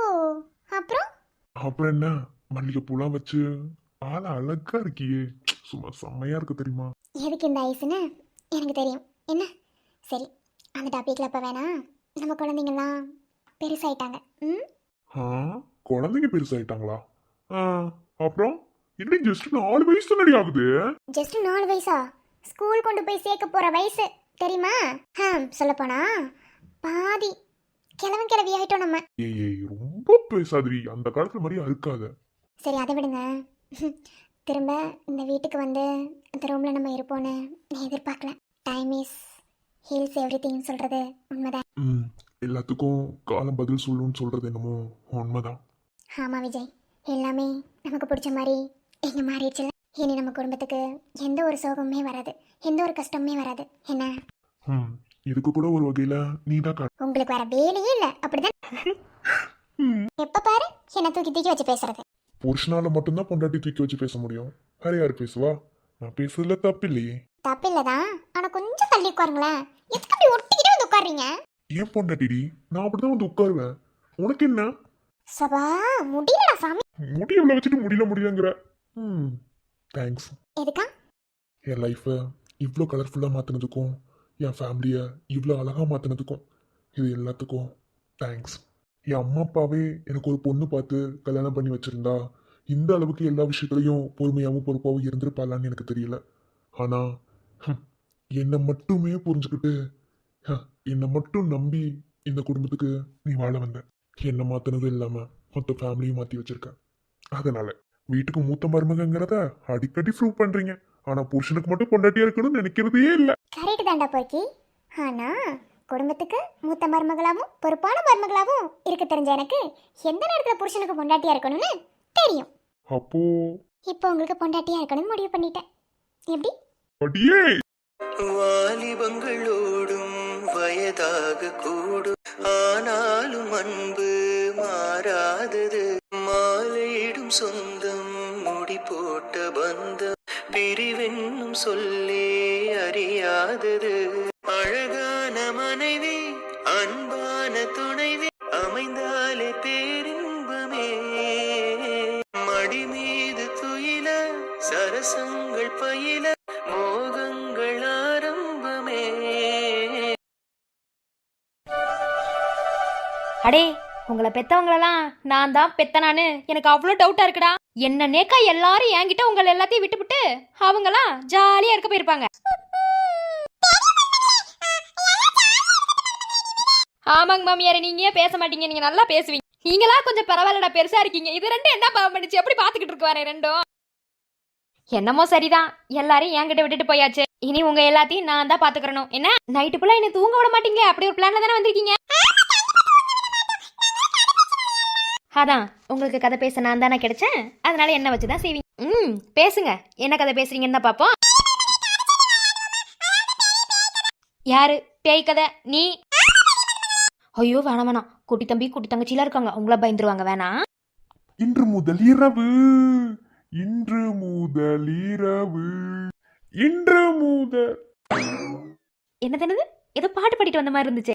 Speaker 4: அப்புறம்
Speaker 2: அப்புறம் என்ன, மல்லிகைப்பூலாம் வச்சு ஆள அழகா இருக்கியே. சும்மா செம்மையா இருக்கு தெரியுமா?
Speaker 4: எதுக்கு இந்த ஐஸ்ன்னு எனக்கு தெரியும். என்ன சரி, அந்த டாபிக்ல அப்ப வேணாம். நம்ம குழந்தைங்கலாம் பெருசாயிட்டாங்க.
Speaker 2: குழந்தைங்க பெருசாயிட்டாங்களா? அப்புறம் எப்படி ஜஸ்ட் 4 வயசு தானடி ஆகுது?
Speaker 4: ஜஸ்ட் 4 வயசா? ஸ்கூல் கொண்டு போய் சேர்க்க போற வயசு தெரியுமா? சொல்ல போனா பாதி கிழவன் கிழவி ஆயிட்டோம் நம்ம.
Speaker 2: ஏய் ரொம்ப பேசாதடி, அந்த காலத்துல மாதிரி அழுக்காத.
Speaker 4: சரி, அதை விடுங்க. திரும்ப இந்த வீட்டுக்கு வந்து இந்த ரூம்ல நம்ம இருப்போன்னு நான் எதிர்பார்க்கல. டைம் இஸ் ஹீல்ஸ் எவ்ரிதிங் சொல்றது உண்மைதான்.
Speaker 2: எல்லாத்துக்கும் காலம் பதில் சொல்லுன்னு சொல்றது என்னமோ உண்மைதான்.
Speaker 4: ஆமா விஜய், எல்லாமே நமக்கு பிடிச்ச மாதிரி எங்க மாறிடுச்சுல. இனி நம்ம குடும்பத்துக்கு எந்த ஒரு சோகமுமே வராது, எந்த ஒரு கஷ்டமுமே வராது. என்ன?
Speaker 2: இதுக்கு கூட ஒரு வகையில நீதான்.
Speaker 4: உங்களுக்கு வேற வேலையே இல்ல அப்படிதான்? எப்ப பாரு என்ன தூக்கி தூக்கி வச்சு பேசுறது.
Speaker 2: புருஷனால மட்டும்தான் பொண்டாட்டி தூக்கி வச்சு பேச முடியும். வேற யாரு பேசுவா? நான் பேசுறதுல தப்பு இல்லையே.
Speaker 4: தப்பு இல்லதான், ஆனா கொஞ்சம் தள்ளி உட்காருங்களேன். எதுக்கு அப்படி ஒட்டிக்கிட்டே வந்து உட்காருறீங்க?
Speaker 2: ஏன் பொண்டாட்டிடி, நான் அப்படிதான் வந்து உட்காருவேன். உனக்கு என்ன?
Speaker 4: சபா முடியலடா சாமி.
Speaker 2: முடி எவ்வளவு வச்சுட்டு முடியலங்கிற. தேங்க்ஸ்.
Speaker 4: எதுக்கா?
Speaker 2: என் லைஃப்பை இவ்வளோ கலர்ஃபுல்லாக மாற்றினதுக்கும், என் ஃபேமிலியை இவ்வளோ அழகாக மாற்றினதுக்கும், இது எல்லாத்துக்கும் தேங்க்ஸ். என் அம்மா அப்பாவே எனக்கு ஒரு பொண்ணு பார்த்து கல்யாணம் பண்ணி வச்சுருந்தா இந்த அளவுக்கு எல்லா விஷயத்துலையும் பொறுமையாகவும் பொறுப்பாகவும் இருந்திருப்பாளான்னு எனக்கு தெரியல. ஆனால் என்னை மட்டுமே புரிஞ்சுக்கிட்டு என்னை மட்டும் நம்பி இந்த குடும்பத்துக்கு நீ வாழ வந்த. என்னை மாற்றினதும் இல்லாமல் மொத்த ஃபேமிலியும் மாற்றி வச்சிருக்க. அதனால வீட்டுக்கு மூத்த மருமகங்கிறத அடிக்கடி ப்ரூவ் பண்றீங்க. ஆனா புருஷனுக்கு மட்டும் பொண்டாட்டியா இருக்கணும்னு நினைக்கிறதே இல்ல.
Speaker 4: கரெக்ட் தாண்டா போக்கி. ஆனா குடும்பத்துக்கு மூத்த மருமகளாவும் பொறுப்பான மருமகளாவும் இருக்க தெரிஞ்ச எனக்கு எந்த நேரத்துல புருஷனுக்கு பொண்டாட்டியா இருக்கணும்னு தெரியும்.
Speaker 2: அப்போ
Speaker 4: இப்போ உங்களுக்கு பொண்டாட்டியா இருக்கணும்னு முடிவு பண்ணிட்டேன். எப்படி?
Speaker 2: அடியே
Speaker 5: வாலிபங்களோடும் வயதாக கூடும், ஆனாலும் அன்பு மாறாதது. மாலையிடும் சொந்தம் முடி போட்ட பந்தம் பிரிவென்னும் சொல்லே
Speaker 1: அறியாதது. அழகான மனைவி அன்பான துணைவி அமைந்தாலே பேரின்பமே. மடி மீது துயில சரசங்கள் பயில மோகங்கள் ஆரம்பமே.
Speaker 7: அடே உங்களை பெத்தவங்களெல்லாம் நான் தான் பெத்தனான்னு எனக்கு அவ்வளோ டவுட்டா இருக்குடா. என்ன நேக்கா எல்லாரும் என்கிட்ட உங்களை எல்லாத்தையும் விட்டுவிட்டு அவங்களாம் ஜாலியா இருக்க போயிருப்பாங்க. ஆமாங்க மாமியாரே, நீங்க ஏன் பேச மாட்டீங்க? நீங்க நல்லா பேசுவீங்க. நீங்களா கொஞ்சம் பரவாயில்லடா, பெருசா இருக்கீங்க. இது ரெண்டும் என்ன பாவம் பண்ணிச்சு? எப்படி பாத்துக்கிட்டு இருக்கு வரேன் ரெண்டும்? என்னமோ சரிதான், எல்லாரையும் என்கிட்ட விட்டுட்டு போயாச்சு. இனி உங்க எல்லாத்தையும் நான் தான் பாத்துக்கிறணும். என்ன நைட்டுக்குள்ள என்ன தூங்க விட மாட்டீங்க? அப்படி ஒரு பிளான்ல தானே வந்திருக்கீங்க. அதான் உங்களுக்கு கதை பேச நான் தானே கிடைச்சேன், அதனால என்ன வச்சுதான் செய்வீங்க. பேசுங்க, என்ன கதை பேசுறீங்கன்னு தான் பாப்போம். யாரு பேய் கதை? நீ? ஐயோ வேணாம் வேணாம், குட்டி தம்பி குட்டி தங்கச்சிலாம் இருக்காங்க, உங்கள பயந்துருவாங்க, வேணாம்.
Speaker 3: இன்று முதல் இரவு, இன்று முதல் இரவு, இன்று முதல்.
Speaker 7: என்னது ஏதோ பாட்டு பாடிட்டு வந்த மாதிரி இருந்துச்சு.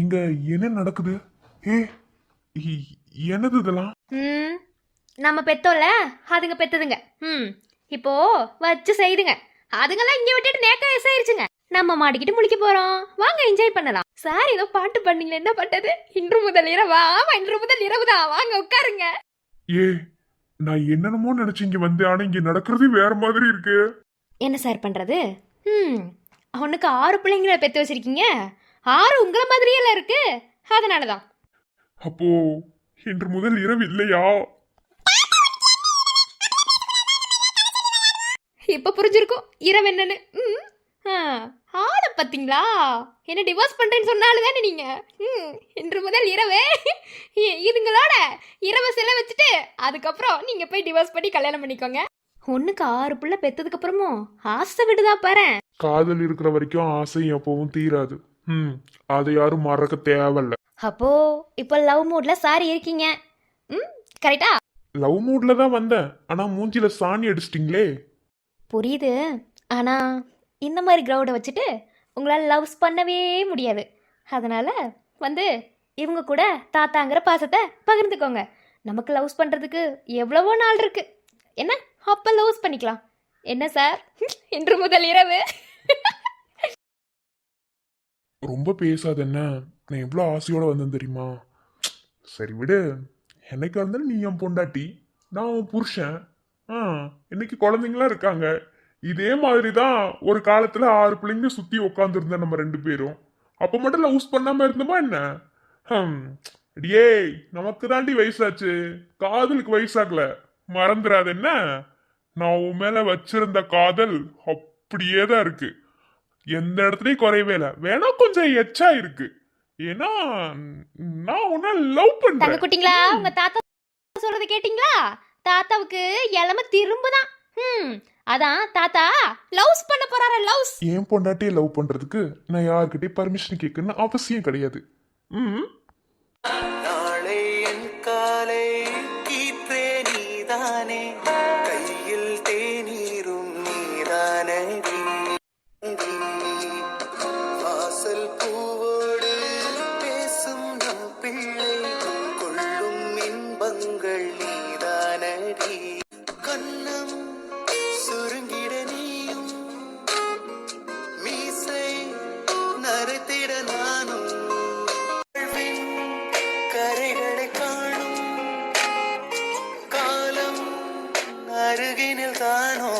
Speaker 3: இங்க என்ன நடக்குது? ஏ என்னது இதெல்லாம்?
Speaker 7: நம்ம பெத்தோம்ல, அதுங்க பெத்ததுங்க. இப்போ வச்சு செய்துங்க. அதுங்கெல்லாம் இங்க விட்டுட்டு நேக்கா ஆயிருச்சுங்க. நம்ம மாடிக்கிட்டு முழிக்க போறோம், வாங்க என்ஜாய் பண்ணலாம். சார் ஏதோ பாட்டு பண்ணீங்களே, என்ன பண்றது? இன்று முதல் இரவா? ஆமா இன்று முதல் இரவுதான், வாங்க உட்காருங்க.
Speaker 3: ஏ நான் என்னென்னமோ நினைச்சு இங்க வந்தேன், ஆனா இங்க நடக்கிறது வேற மாதிரி இருக்கு.
Speaker 7: என்ன சார் பண்றது? அவனுக்கு 6 பிள்ளைங்களை பெத்து வச்சிருக்கீங்க, 6 உங்களை மாதிரியெல்லாம் இருக்கு, அதனாலதான்.
Speaker 3: அப்போ இன்று முதல் இரவு இல்லையா?
Speaker 7: இப்ப புரிஞ்சிருக்கும் இரவு என்னன்னு. ஆளை பாத்தீங்களா? என்ன டிவோர்ஸ் பண்றேன்னு சொன்னாலும் தானே நீங்க. இன்று முதல் இரவு இதுங்களோட இரவு செல வச்சுட்டு அதுக்கப்புறம் நீங்க போய் டிவோர்ஸ் பண்ணி கல்யாணம் பண்ணிக்கோங்க. ஒண்ணுக்கு 6 பிள்ளை பெத்ததுக்கு அப்புறமும் ஆசை விடுதா பாரு.
Speaker 3: காதல் இருக்கிற வரைக்கும் ஆசை எப்பவும் தீராது. அதை யாரும் மறக்க தேவையில்ல.
Speaker 7: அப்போ இப்போ லவ் மூட்ல சாரி இருக்கீங்க, கரெக்டா?
Speaker 3: லவ் மூட்ல தான் வந்தேன், ஆனா மூஞ்சில சாணி அடிச்சிட்டிங்களே.
Speaker 7: புரியுது, ஆனா இந்த மாதிரி கிரௌடை வச்சுட்டு உங்களால் லவ்ஸ் பண்ணவே முடியாது. அதனால இவங்க கூட தாத்தாங்கிற பாசத்தை பகிர்ந்துக்கோங்க. நமக்கு லவ்ஸ் பண்ணுறதுக்கு எவ்வளவோ நாள் இருக்கு. என்ன அப்போ லவ்ஸ் பண்ணிக்கலாம். என்ன சார், இன்று முதல் இரவு.
Speaker 3: ரொம்ப பேசாத என்ன, நான் எவ்வளோ ஆசையோட வந்தேன் தெரியுமா? சரி விடு, என்னைக்கு இருந்தாலும் நீ என் பொண்டாட்டி, நான் உன் புருஷன். இன்னைக்கு குழந்தைங்களா இருக்காங்க. இதே மாதிரி தான் ஒரு காலத்துல 6 பிள்ளைங்க சுத்தி உட்காந்துருந்தேன் நம்ம 2 பேரும். அப்ப மட்டும் லவ்ஸ் பண்ணாம இருந்தோமா என்ன? டியே நமக்கு தாண்டி வயசாச்சு, காதலுக்கு வயசாகல, மறந்துடாது என்ன? நான் உன் மேல வச்சிருந்த காதல் அப்படியே தான் இருக்கு, எந்த இடத்துலயும் குறையவே இல்லை, வேணா கொஞ்சம் எச்சா இருக்கு. ஏன்னா நான் உன்ன லவ்
Speaker 7: தங்க
Speaker 3: பண்றேன்.
Speaker 7: குட்டிங்களா, உங்க தாத்தா சொல்றது கேட்டீங்களா? தாத்தாவுக்கு இளம திரும்புதான். அதான் தாத்தா லவ்ஸ் பண்ண போறாரு. லவ்ஸ்
Speaker 3: என் பொண்டாட்டியை லவ் பண்றதுக்கு நான் யார்கிட்டயும் பர்மிஷன் கேட்கணும்னு அவசியம் கிடையாது.
Speaker 1: நாளை என் காலை கீற்றே நீதானே, கையில் தேநீரும் நீதானடி. வாசல் பூவோடு பேசும் நம் பிள்ளை, கொள்ளும் இன்பங்கள் நீதானடி. கண்ணம் சுருங்கிட நீயும், மீசை நரைத்திட நானும், கரைகளை காணும் காலம் அருகினில் தானோ.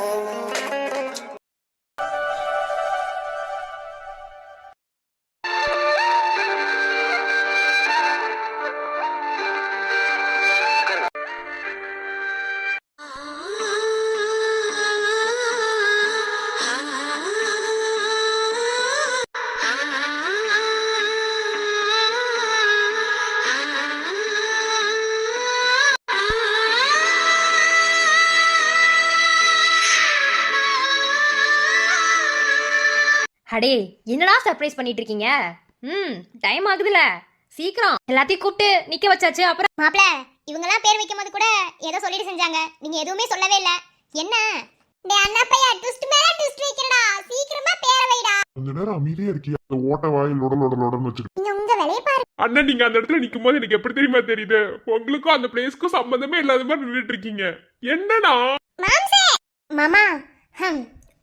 Speaker 7: அடே என்னடா சர்ப்ரைஸ் பண்ணிட்டு இருக்கீங்க? டைம் ஆகுதுல, சீக்கிரம் எல்லாத்தையும் கூப்பிட்டு நிக்க வச்சாச்சு. அப்புறம்
Speaker 4: மாப்பிள, இவங்கெல்லாம் பேர் வைக்கும் போது கூட ஏதோ சொல்லிட்டு செஞ்சாங்க, நீங்க எதுவுமே சொல்லவே இல்லை. என்ன? டேய் அண்ணா பையா ட்விஸ்ட் மேல ட்விஸ்ட் வைக்கிறடா சீக்கிரமா பேர வைடா.
Speaker 3: கொஞ்ச நேரம் அமைதியா இருக்கியா? அந்த ஓட்ட வாயில் லொடன்னு வச்சுக்கிட்டு
Speaker 4: நீங்க உங்க வேலைய பாரு.
Speaker 2: அண்ணன் நீங்க அந்த இடத்துல நிக்கும் போது எனக்கு எப்படி தெரியுமா தெரியுது, உங்களுக்கும் அந்த பிளேஸ்க்கும் சம்பந்தமே இல்லாத மாதிரி நின்றுட்டு இருக்கீங்க. என்னன்னா
Speaker 4: மாம்சே மாமா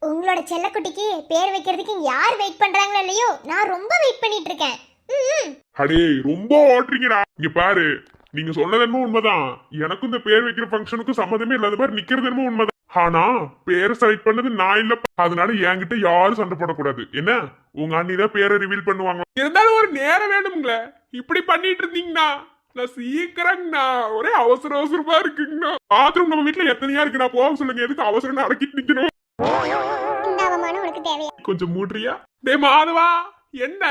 Speaker 4: உங்களோட செல்லக்குட்டிக்கு பேர் வைக்கிறதுக்கு யார் வெயிட் பண்றாங்களோ இல்லையோ நான் ரொம்ப வெயிட் பண்ணிட்டு இருக்கேன்.
Speaker 2: அடே ரொம்ப ஓட்டுறீங்கடா. இங்க பாரு, நீங்க சொன்னது என்னமோ உண்மைதான். எனக்கும் இந்த பேர் வைக்கிற ஃபங்க்ஷனுக்கும் சம்மந்தமே இல்லாத மாதிரி நிக்கிறது என்னமோ உண்மைதான். ஆனா பேரை செலக்ட் பண்ணது நான் இல்ல, அதனால என்கிட்ட யாரும் சண்டை போடக்கூடாது. என்ன உங்க அண்ணி தான் பேரை ரிவீல் பண்ணுவாங்க. இருந்தாலும் ஒரு நேரம் வேணும்ல. இப்படி பண்ணிட்டு இருந்தீங்கன்னா நான் சீக்கிரங்கண்ணா, ஒரே அவசரமா இருக்குங்கண்ணா. பாத்ரூம் நம்ம வீட்டுல எத்தனையா இருக்கு, நான் போக சொல்லுங்க. எதுக்கு அவசரம் அடக்கிட்டு நிக்கணும்?
Speaker 4: இந்த அவமானம் உனக்கு தேவையா?
Speaker 2: கொஞ்சம் மூட்றியா? டே மாதவா, என்ன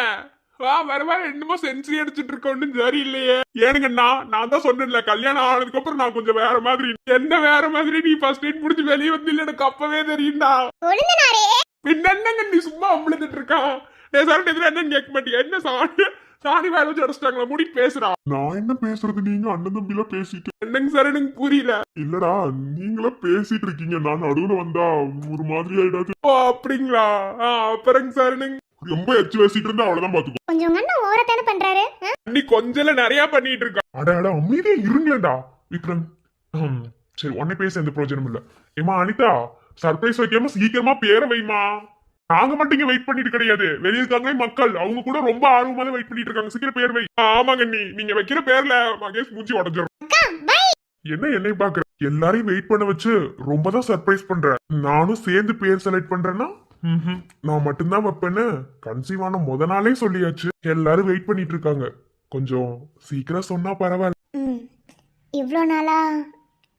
Speaker 2: வா வர என்னமோ சென்சரி அடிச்சுட்டு இருக்கோன்னு சரி இல்லையே. ஏனுங்கண்ணா, நான் தான் சொன்னேன்ல, கல்யாணம் ஆனதுக்கு அப்புறம் நான் கொஞ்சம் வேற மாதிரி. என்ன வேற மாதிரி? நீ ஃபர்ஸ்ட் நைட் முடிச்சு வெளியே வந்து இல்ல, எனக்கு அப்பவே தெரியும்டா.
Speaker 4: ஒழுங்கனாரே
Speaker 2: பின்ன என்னங்க நீ சும்மா அம்பளந்துட்டு இருக்கான். சார் எதிர என்னன்னு கேட்க மாட்டீங்க. என்ன சாணி வேலை வச்சு அடைச்சிட்டாங்களா? முடி பேசுறா.
Speaker 3: நான் என்ன பேசுறது? நீங்க அண்ணன் தம்பில பேசிட்டு
Speaker 2: என்னங்க சார் எனக்கு புரியல.
Speaker 3: இல்லடா, நீங்களா பேசிட்டு இருக்கீங்க, நான் நடுவுல வந்தா ஒரு மாதிரி ஆயிடாது.
Speaker 2: ஓ அப்படிங்களா? அப்புறங்க சார்
Speaker 3: ரொம்ப எச்சு பேசிட்டு இருந்தா அவ்வளவுதான் பாத்துக்கோ.
Speaker 4: கொஞ்சம் உங்க அண்ணன் ஓரத்தானே பண்றாரு.
Speaker 2: நீ கொஞ்சம் நிறைய பண்ணிட்டு இருக்க.
Speaker 3: அட அமைதியா இருங்களேடா விக்ரம். சரி உன்னை பேச எந்த பிரயோஜனம் இல்ல. ஏமா அனிதா, சர்ப்ரைஸ் வைக்காம சீக்கிரமா பேரை வைமா. நாங்க மட்டும் இங்க வெயிட் பண்ணிட்டு கிடையாது, வெளியே இருக்காங்களே மக்கள், அவங்க கூட ரொம்ப ஆர்வமா தான் வெயிட் பண்ணிட்டு இருக்காங்க. சீக்கிரம் பேர் வை. ஆமாங்க, நீங்க வைக்கிற பேர்ல மகேஷ் மூஞ்சி உடஞ்சிடும். என்ன என்னை பாக்குற? எல்லாரையும் வெயிட் பண்ண வச்சு ரொம்ப தான் சர்ப்ரைஸ் பண்ற. நானும் சேர்ந்து பேர் செலக்ட் பண்றேன்னா நான் மட்டும்தான் வைப்பேன்னு கன்சீவ் ஆன முத நாளே சொல்லியாச்சு. எல்லாரும் வெயிட் பண்ணிட்டு இருக்காங்க. கொஞ்சம் சீக்கிரம் சொன்னா பரவாயில்ல.
Speaker 4: இவ்வளோ நாளா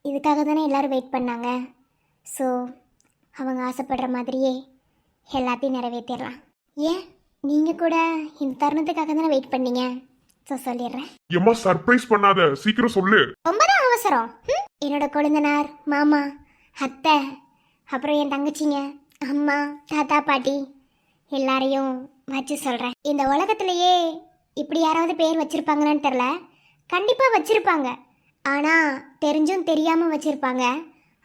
Speaker 4: இதுக்காக தானே எல்லாரும் வெயிட் பண்ணாங்க. ஸோ அவங்க ஆசைப்படுற மாதிரியே எல்லாத்தையும் நிறைவேற்றிடலாம். ஏன் நீங்கள் கூட இந்த தருணத்துக்காக தானே வெயிட் பண்ணீங்க. ஸோ சொல்லிடுறேன்.
Speaker 3: ஏம்மா சர்ப்ரைஸ் பண்ணாத, சீக்கிரம் சொல்லு.
Speaker 4: ரொம்ப தான் அவசரம். என்னோட கொழுந்தனார், மாமா, அத்தை, அப்புறம் என் தங்கச்சிங்க, அம்மா, தாத்தா, பாட்டி எல்லாரையும் வச்சு சொல்கிறேன். இந்த உலகத்திலேயே இப்படி யாராவது பேர் வச்சுருப்பாங்கன்னு தெரில. கண்டிப்பாக வச்சுருப்பாங்க. ஆனால் தெரிஞ்சும் தெரியாமல் வச்சுருப்பாங்க.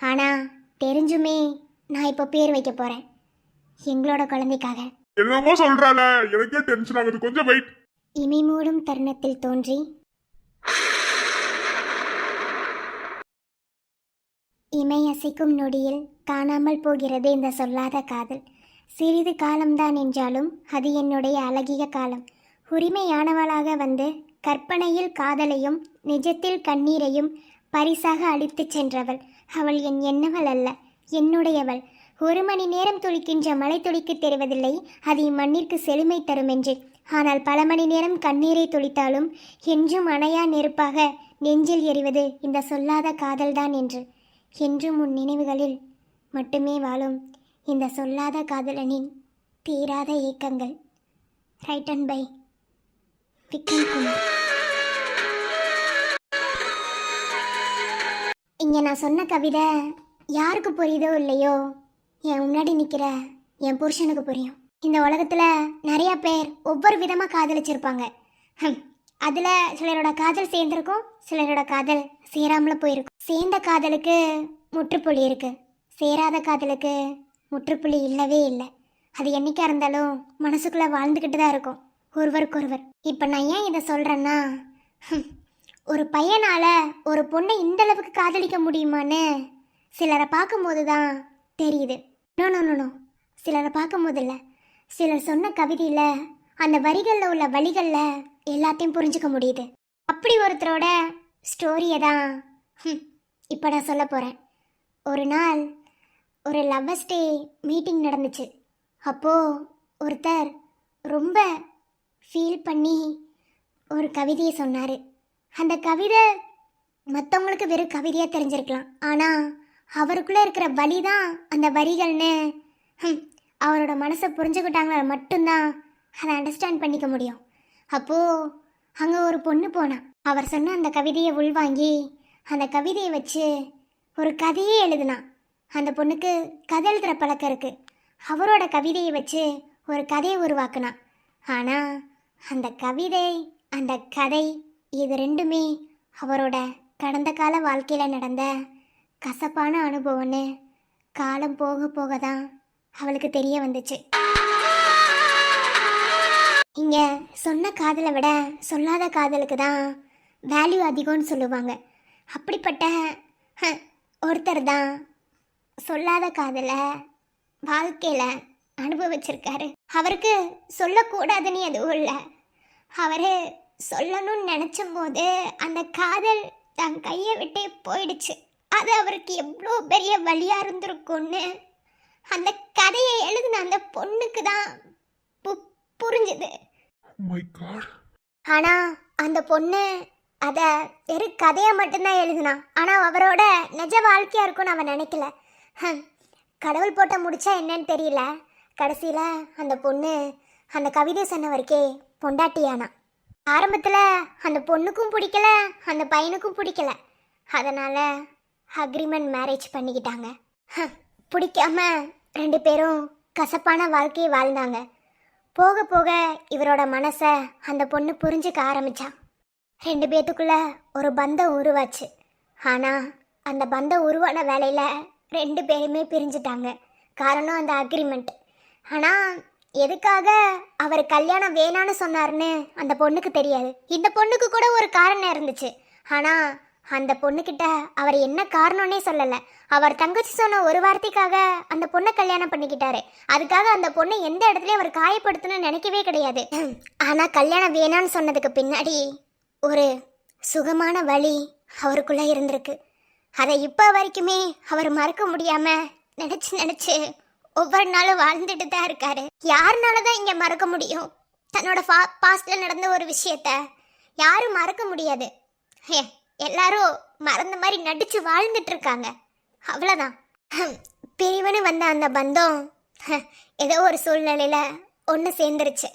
Speaker 4: ஆனால் தெரிஞ்சுமே நான் இப்போ பேர் வைக்க போகிறேன் எங்களோட குழந்தைக்காக.
Speaker 3: என்னமோ சொல்றால, எனக்கே டென்ஷன் ஆகுது. கொஞ்சம் வெயிட்.
Speaker 4: இமை மூடும் தருணத்தில் தோன்றி இமை அசைக்கும் நொடியில் காணாமல் போகிறது இந்த சொல்லாத காதல். சிறிது காலம்தான் என்றாலும் அது என்னுடைய அழகிய காலம். உரிமையானவளாக வந்து கற்பனையில் காதலையும் நிஜத்தில் கண்ணீரையும் பரிசாக அளித்துச் சென்றவள். அவள் என் என்னவள் அல்ல, என்னுடையவள். 1 மணி நேரம் துளிக்கின்ற மழை துளிக்கு தெரிவதில்லை அது இம்மண்ணிற்கு செழுமை தரும் என்று. ஆனால் பல மணி நேரம் கண்ணீரை துளித்தாலும் என்றும் அணையா நெருப்பாக நெஞ்சில் எறிவது இந்த சொல்லாத காதல்தான் என்று. என்றும் உன் நினைவுகளில் மட்டுமே வாழும் இந்த சொல்லாத காதலனின் தீராத ஏக்கங்கள். Written by Vikram Kumar. இங்கே நான் சொன்ன கவிதை யாருக்கு புரியுதோ இல்லையோ, என் முன்னாடி நிற்கிற என் புருஷனுக்கு புரியும். இந்த உலகத்தில் நிறையா பேர் ஒவ்வொரு விதமாக காதலிச்சிருப்பாங்க. அதில் சிலரோட காதல் சேர்ந்துருக்கும், சிலரோட காதல் சேராமல் போயிருக்கும். சேர்ந்த காதலுக்கு முற்றுப்புள்ளி இருக்குது, சேராத காதலுக்கு முற்றுப்புள்ளி இல்லவே இல்லை. அது என்னைக்கா இருந்தாலும் மனசுக்குள்ளே வாழ்ந்துக்கிட்டு தான் இருக்கும் ஒருவருக்கொருவர். இப்போ நான் ஏன் இதை சொல்கிறேன்னா, ஒரு பையனால் ஒரு பொண்ணை இந்த அளவுக்கு காதலிக்க முடியுமான்னு சிலரை பார்க்கும்போது தான் தெரியுது. நோ நோ நோ நோ சிலரை பார்க்கும்போது இல்லை, சிலர் சொன்ன கவிதையில் அந்த வரிகளில் உள்ள வழிகளில் எல்லாத்தையும் புரிஞ்சுக்க முடியுது. அப்படி ஒருத்தரோட ஸ்டோரியை தான் இப்போ நான் சொல்ல போகிறேன். ஒரு நாள் ஒரு லவ்வர்ஸ் டே மீட்டிங் நடந்துச்சு. அப்போது ஒருத்தர் ரொம்ப ஃபீல் பண்ணி ஒரு கவிதையை சொன்னார். அந்த கவிதை மற்றவங்களுக்கு வெறும் கவிதையாக தெரிஞ்சிருக்கலாம், ஆனால் அவருக்குள்ளே இருக்கிற வலி தான் அந்த வரிகள்னு அவரோட மனசை புரிஞ்சுக்கிட்டாங்களா மட்டும்தான் அதை அண்டர்ஸ்டாண்ட் பண்ணிக்க முடியும். அப்போது அங்கே ஒரு பொண்ணு போனான். அவர் சொன்ன அந்த கவிதையை உள்வாங்கி அந்த கவிதையை வச்சு ஒரு கதையே எழுதினான். அந்த பொண்ணுக்கு கதை எழுதுகிற பழக்கம் இருக்குது. அவரோட கவிதையை வச்சு ஒரு கதையை உருவாக்குனான். ஆனால் அந்த கவிதை அந்த கதை இது ரெண்டுமே அவரோட கடந்த கால வாழ்க்கையில் நடந்த கசப்பான அனுபவம்னு காலம் போக போக தான் அவளுக்கு தெரிய வந்துச்சு. இங்க சொன்ன காதலை விட சொல்லாத காதலுக்கு தான் வேல்யூ அதிகம்னு சொல்லுவாங்க. அப்படிப்பட்ட ஒருத்தர் தான் சொல்லாத காதலை வாழ்க்கையில் அனுபவிச்சிருக்காரு. அவருக்கு சொல்லக்கூடாதுன்னு எதுவும் இல்லை. அவர் சொல்லணும்னு நினச்ச போது அந்த காதல் தன் கையை விட்டே போயிடுச்சு. அது அவருக்கு எவ்வளோ பெரிய வழியாக இருந்திருக்கும்னு அந்த கதையை எழுதின அந்த பொண்ணுக்கு தான் புரிஞ்சுது.
Speaker 2: My God.
Speaker 4: ஆனால் அந்த பொண்ணு அதை வெறும் கதையை மட்டும்தான் எழுதினான். ஆனால் அவரோட நிஜ வாழ்க்கையாக இருக்கும்னு அவன் நினைக்கல. கடவுள் போட்ட முடிச்சா என்னன்னு தெரியல. கடைசியில் அந்த பொண்ணு அந்த கவிதை சொன்னவருக்கே பொண்டாட்டியானா. ஆரம்பத்தில் அந்த பொண்ணுக்கும் பிடிக்கல, அந்த பையனுக்கும் பிடிக்கல. அதனால் அக்ரிமெண்ட் மேரேஜ் பண்ணிக்கிட்டாங்க. பிடிக்காம 2 பேரும் கசப்பான வாழ்க்கையை வாழ்ந்தாங்க. போக போக இவரோட மனசை அந்த பொண்ணு புரிஞ்சுக்க ஆரம்பித்தான். 2 பேத்துக்குள்ள ஒரு பந்தம் உருவாச்சு. ஆனால் அந்த பந்தம் உருவான வேலையில் 2 பேருமே பிரிஞ்சுட்டாங்க. காரணம் அந்த அக்ரிமெண்ட். ஆனால் எதுக்காக அவர் கல்யாணம் வேணான்னு சொன்னார்னு அந்த பொண்ணுக்கு தெரியாது. இந்த பொண்ணுக்கு கூட ஒரு காரணம் இருந்துச்சு. ஆனால் அந்த பொண்ணுக்கிட்ட அவர் என்ன காரணம்னே சொல்லலை. அவர் தங்கச்சி சொன்ன ஒரு வார்த்தைக்காக அந்த பொண்ணை கல்யாணம் பண்ணிக்கிட்டாரு. அதுக்காக அந்த பொண்ணை எந்த இடத்துலையும் அவர் காயப்படுத்தணும்னு நினைக்கவே கிடையாது. ஆனால் கல்யாணம் வேணான்னு சொன்னதுக்கு பின்னாடி ஒரு சுகமான வழி அவருக்குள்ளே இருந்திருக்கு. அதை இப்போ வரைக்குமே அவர் மறக்க முடியாமல் நினச்சி ஒவ்வொரு நாளும் வாழ்ந்துட்டு தான் இருக்காரு. யாருனால தான் இங்கே மறக்க முடியும்? தன்னோட பாஸ்டில் நடந்த ஒரு விஷயத்த யாரும் மறக்க முடியாது. எல்லாரும் மறந்த மாதிரி நடிச்சு வாழ்ந்துட்டு இருக்காங்க. அவ்வளோதான். பிரிவுன்னு வந்த அந்த பந்தம் ஏதோ ஒரு சூழ்நிலையில் ஒன்று சேர்ந்துருச்சு.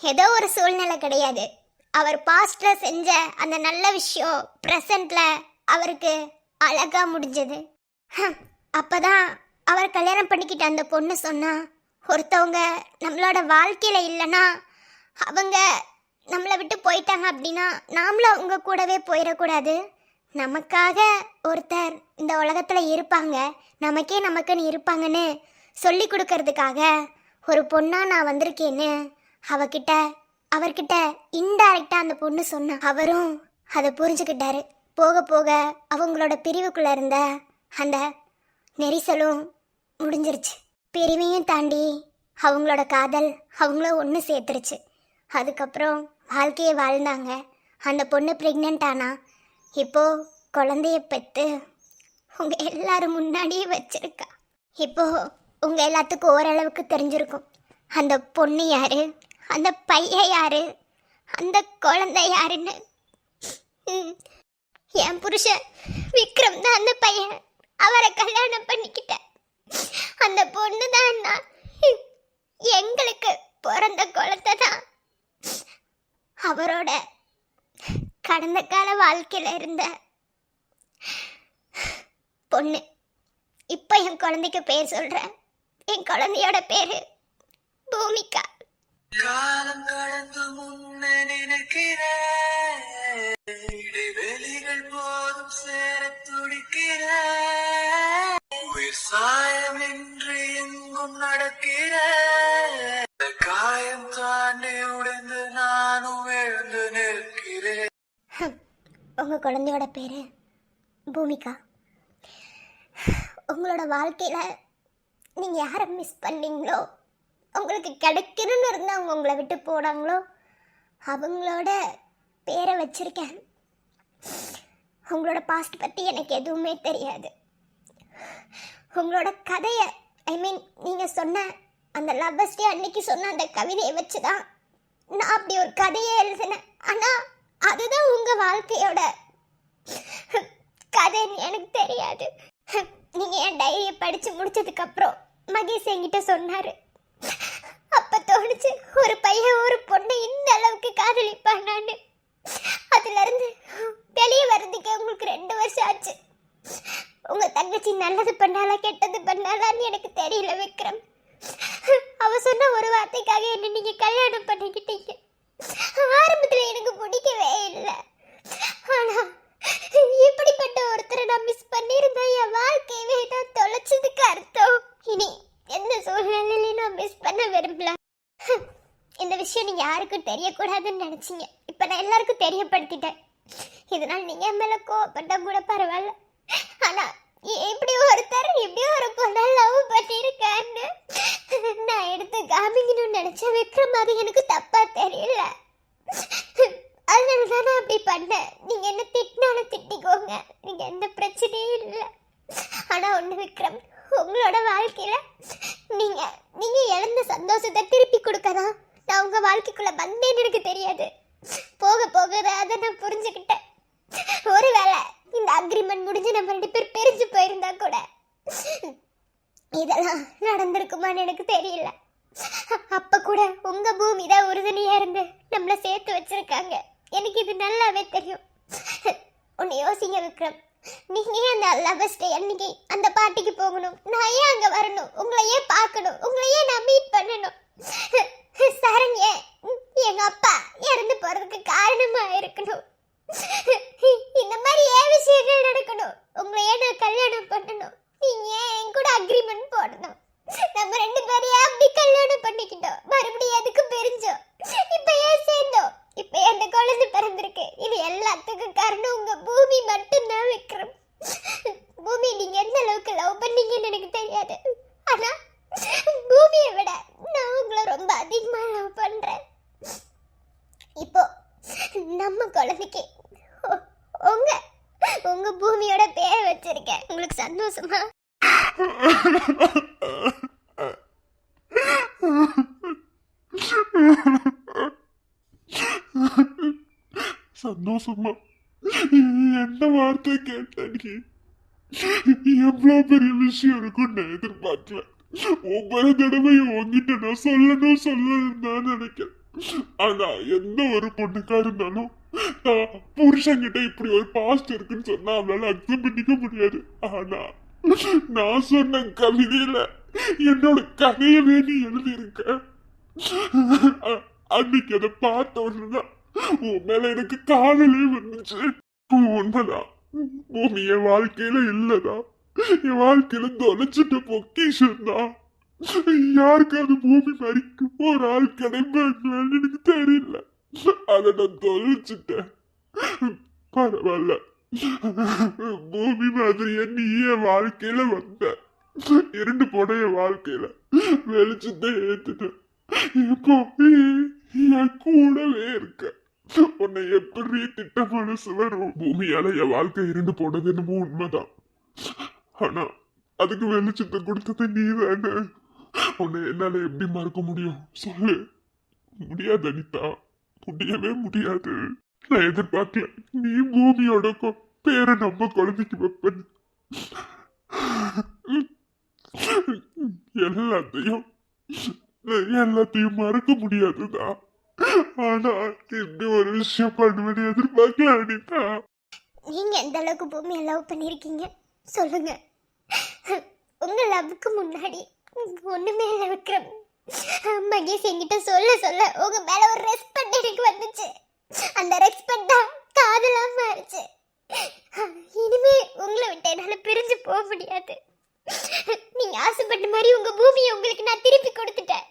Speaker 4: ஏதோ ஒரு சூழ்நிலை கிடையாது. அவர் பாஸ்ட்ல செஞ்ச அந்த நல்ல விஷயம் ப்ரெசண்ட்ல அவருக்கு அழகா முடிஞ்சது. அப்பதான் அவர் கல்யாணம் பண்ணிக்கிட்ட அந்த பொண்ணு சொன்னா, ஒருத்தவங்க நம்மளோட வாழ்க்கையில இல்லைன்னா அவங்க நம்மளை விட்டு போயிட்டாங்க அப்படின்னா நாமளும் அவங்க கூடவே போயிடக்கூடாது. நமக்காக ஒருத்தர் இந்த உலகத்தில் இருப்பாங்க, நமக்குன்னு இருப்பாங்கன்னு சொல்லி கொடுக்கறதுக்காக ஒரு பொண்ணாக நான் வந்திருக்கேன்னு அவர்கிட்ட இன்டைரக்டாக அந்த பொண்ணு சொன்னா. அவரும் அதை புரிஞ்சுக்கிட்டாரு. போக போக அவங்களோட பிரிவுக்குள்ளே இருந்த அந்த நெரிசலும் முடிஞ்சிருச்சு. பிரிவையும் தாண்டி அவங்களோட காதல் அவங்கள ஒன்று சேர்த்துருச்சு. அதுக்கப்புறம் வாழ்க்கையை வாழ்ந்தாங்க. அந்த பொண்ணு ப்ரெக்னென்ட் ஆனா. இப்போது குழந்தைய பெற்று உங்கள் எல்லாரும் முன்னாடியே வச்சிருக்கா. இப்போது உங்கள் எல்லாத்துக்கும் ஓரளவுக்கு தெரிஞ்சிருக்கும் அந்த பொண்ணு யாரு, அந்த பையன் யாரு, அந்த குழந்தை யாருன்னு. என் புருஷன் விக்ரம் தான் அந்த பையன். அவரை கல்யாணம் பண்ணிக்கிட்டேன். அந்த பொண்ணு தான் நான். எங்களுக்கு பிறந்த குழந்தை தான். அவரோட கடந்த கால வாழ்க்கையில இருந்த பொண்ணு. இப்போ என் குழந்தைக்கு பேர் சொல்றேன். என் குழந்தையோட பேரு பூமிகா.
Speaker 1: காலம் கடந்து முன்ன நினைக்கிற இடைவெளிகள் போதும் சேர துடிக்கிற உயிர் சாயம் என்று எங்கும் நடக்கிற காயம் தாண்டி உடைந்து நானும் எழுந்து நிற்கிறேன்.
Speaker 4: உங்க குழந்தையோட பேரு பூமிகா. உங்களோட வாழ்க்கையில நீங்க யாரை மிஸ் பண்ணீங்களோ, உங்களுக்கு கிடைக்கணும்னு இருந்தால் அவங்க உங்களை விட்டு போனாங்களோ, அவங்களோட பேரை வச்சிருக்கேன். உங்களோட பாஸ்ட் பற்றி எனக்கு எதுவுமே தெரியாது. உங்களோட கதையை நீங்கள் சொன்ன அந்த லவ்வர்ஸ் டே அன்னைக்கு சொன்ன அந்த கவிதையை வச்சு தான் நான் அப்படி ஒரு கதையை எழுதினேன். ஆனால் அதுதான் உங்கள் வாழ்க்கையோட கதைன்னு எனக்கு தெரியாது. நீங்கள் என் டைரியை படித்து முடிச்சதுக்கப்புறம் மகேஷ் என்கிட்ட சொன்னார். அப்ப தோணுச்சு, ஒரு பையன் ஒரு பொண்ணை இந்த அளவுக்கு காதலிப்பானான்னு. அதுல இருந்து வெளியே வர்றதுக்கு உங்களுக்கு 2 வருஷம் ஆச்சு. உங்க தங்கச்சி நல்லது பண்ணாலா கெட்டது பண்ணாலான்னு எனக்கு தெரியல விக்ரம். அவ சொன்ன ஒரு வார்த்தைக்காக என்ன நீங்க கல்யாணம் பண்ணிக்கிட்டீங்க. ஆரம்பத்துல எனக்கு பிடிக்கவே இல்லை. ஆனா இப்படிப்பட்ட ஒருத்தரை நான் மிஸ் பண்ணியிருந்தா என் வாழ்க்கையவே நான் தொலைச்சதுக்கு அர்த்தம். விஷயம் நீங்க யாருக்கும் தெரியக்கூடாதுன்னு நினைச்சீங்க. இப்ப நான் எல்லாருக்கும் தெரியப்படுத்திட்டேன். இதனால நீங்க என் மேல கோவப்பட்டா கூட பரவாயில்ல. ஆனா இப்படி ஒருத்தர் இப்படி ஒரு பொண்ணை லவ் பண்ணிருக்கான்னு நான் எடுத்து காமிக்கணும்னு நினைச்சேன் விக்ரம். அது எனக்கு தப்பா தெரியல, அதனாலதான் நான் அப்படி பண்ணேன். நீங்க என்ன திட்டினாலும் திட்டிக்கோங்க, நீங்க எந்த பிரச்சனையும் இல்லை. ஆனா ஒண்ணு விக்ரம், உங்களோட வாழ்க்கையில நீங்க நீங்க இழந்த சந்தோஷத்தை திருப்பி கொடுக்கதான் நான் உங்க வாழ்க்கைக்குள்ள வந்தேன்னு எனக்கு தெரியாது. போக போக அதை நான் புரிஞ்சுக்கிட்டேன். ஒருவேளை இந்த அக்ரிமெண்ட் முடிஞ்சு நம்ம 2 பேர் பிரிஞ்சு போயிருந்தா கூட இதெல்லாம் நடந்திருக்குமான்னு எனக்கு தெரியல. அப்ப கூட உங்க பூமி தான் உறுதுணையா இருந்து நம்மள சேர்த்து வச்சிருக்காங்க. எனக்கு இது நல்லாவே தெரியும். உன்னை யோசிங்க விக்ரம், நீங்க ஏன் அந்த லவர்ஸ் டே அன்னைக்கு அந்த பார்ட்டிக்கு போகணும்? நான் ஏன் அங்க வரணும்? உங்களை ஏன் பார்க்கணும்? உங்களை ஏன் நான் மீட் பண்ணணும்? சரண் ஏன் எங்க அப்பா இறந்து போறதுக்கு காரணமா இருக்கணும்? இந்த மாதிரி ஏன் விஷயங்கள் நடக்கணும்? உங்களை ஏன் நான் கல்யாணம் பண்ணணும்? நீங்க ஏன் என் கூட அக்ரிமெண்ட் போடணும்? நம்ம 2 பேரையும் அப்படி கல்யாணம் பண்ணிக்கிட்டோம், மறுபடியும் எதுக்கு பிரிஞ்சோம்? இப்ப ஏன் சேர்ந்தோம்? இப்ப அந்த குழந்தை பிறந்திருக்கு. இது எல்லாத்துக்கும் காரணம் உங்க பூமி மட்டும்தான் விக்ரம். பூமி நீங்க எந்த அளவுக்கு லவ் பண்ணீங்கன்னு எனக்கு தெரியாது, ஆனா பூமியை விட நான் உங்களை ரொம்ப அதிகமா லவ் பண்றேன். இப்போ நம்ம குழந்தைக்கு உங்க உங்க பூமியோட பேர் வச்சிருக்கேன். உங்களுக்கு சந்தோஷமா?
Speaker 3: சந்தோஷமா? என்ன வார்த்தை கேட்ட நீ? எவ்வளவு பெரிய விஷயம் இருக்குன்னு நான் எதிர்பார்க்கல. ஒவ்வொரு தடவையும் உங்ககிட்ட நான் சொல்லணும் தான் நினைக்கிறேன். ஆனா எந்த ஒரு பொண்ணுக்கா இருந்தாலும் புருஷன்கிட்ட இப்படி ஒரு பாஸ்ட் இருக்குன்னு சொன்னா அவளால அக்செப்ட் பண்ணிக்க முடியாது. ஆனா நான் சொன்ன கவிதையில என்னோட கதையவே நீ எழுதியிருக்க. அன்னைக்கு அதை பார்த்த உடனேதான் உன் மேல எனக்கு காதலே வந்துச்சு. உண்மைதான், பூமி என் வாழ்க்கையில இல்லதா, என் வாழ்க்கையில தொலைச்சிட்ட பொக்கிஷன் தான். யாருக்காவது பூமி மாதிரி ஒரு ஆள் கிடைப்பாங்களான்னு எனக்கு தெரியல. அதை நான் தொலைச்சிட்டேன். பரவாயில்ல, பூமி மாதிரியே நீ என் வாழ்க்கையில வந்த. 2 போன என் வாழ்க்கையில வெளிச்சத்தை ஏத்துட்ட. இப்போ என் கூடவே இருக்க. உன்னை எப்படி திட்ட மனசு வரும்? பூமியால என் வாழ்க்கை 2 போனது என்னமோ உண்மைதான். ஆனா அதுக்கு வெளிச்சத்தை கொடுத்தது நீ தானே. உன்னை என்னால எப்படி மறக்க முடியும் சொல்லு? முடியாது அனிதா, முடியவே முடியாது. நான் எதிர்பார்க்கல நீ பூமியோட பேரை நம்ம குழந்தைக்கு வைப்பேன். எல்லாத்தையும் மறக்க முடியாதுதான். ஆனா இப்படி ஒரு விஷயம் பண்ணுவேன்னு எதிர்பார்க்கல அனிதா.
Speaker 4: நீங்க எந்த அளவுக்கு பூமியை லவ் பண்ணிருக்கீங்க சொல்லுங்க. உங்க லவ்வுக்கு முன்னாடி ஒண்ணுமே இல்லை விக்ரம். மகேஷ் என்கிட்ட சொல்ல உங்க மேல ஒரு ரெஸ்பெக்ட் எனக்கு வந்துச்சு. அந்த ரெஸ்பெக்ட் தான் காதலா மாறிச்சு. இனிமே உங்களை விட்டு என்னால பிரிஞ்சு போக முடியாது. நீங்க ஆசைப்பட்ட மாதிரி உங்க பூமியை உங்களுக்கு நான் திருப்பி கொடுத்துட்டேன்.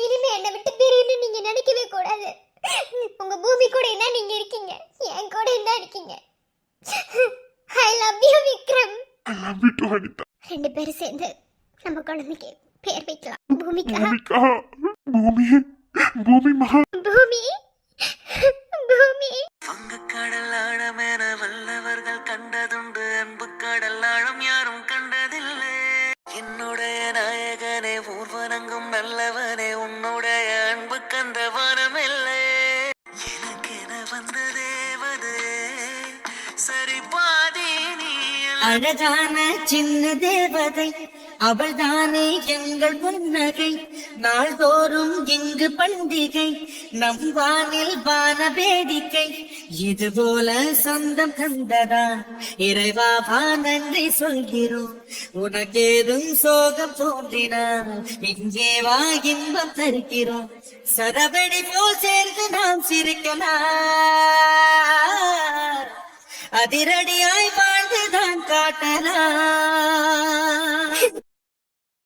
Speaker 4: இனிமே என்னை விட்டு பிரியணும்னு நீங்க நினைக்கவே கூடாது. உங்க பூமி கூட என்ன நீங்க இருக்கீங்க, என் கூட என்ன இருக்கீங்க. I love you Vikram.
Speaker 3: I love you too, Anitha.
Speaker 4: 2 பேரும் சேர்ந்து நம்ம குழந்தைக்கு பேர் வைக்கலாம். பூமிகா.
Speaker 3: பூமி பூமி மகா
Speaker 4: பூமி பூமி.
Speaker 1: வங்கக்கடல் ஆழமென வல்லவர்கள் கண்டதுண்டு, அன்பு கடல் ஆழம் யாரும் கண்டதில்லை. என்னுடைய நாயகனே, ஊர்வனங்கும் நல்லவனே, உன்னுடைய அன்பு கந்த வானமில்லை. எனக்கென வந்த தேவதே சரி பாதி நீ.
Speaker 8: அழகான சின்ன தேவதை அவள்தானே எங்கள் புன்னகை. நாள்தோறும் இங்கு பண்டிகை, நம் வானில் வான வேடிக்கை. இது போல சொந்தம் கண்டதா இறைவா நன்றி சொல்கிறோம். உனக்கேதும் சோகம் தோன்றினால் இங்கே வா இன்பம் தருகிறோம். சரவெடி போல் சேர்ந்து நாம் சிரிக்கலாம், அதிரடியாய் வாழ்ந்துதான் காட்டலாம்.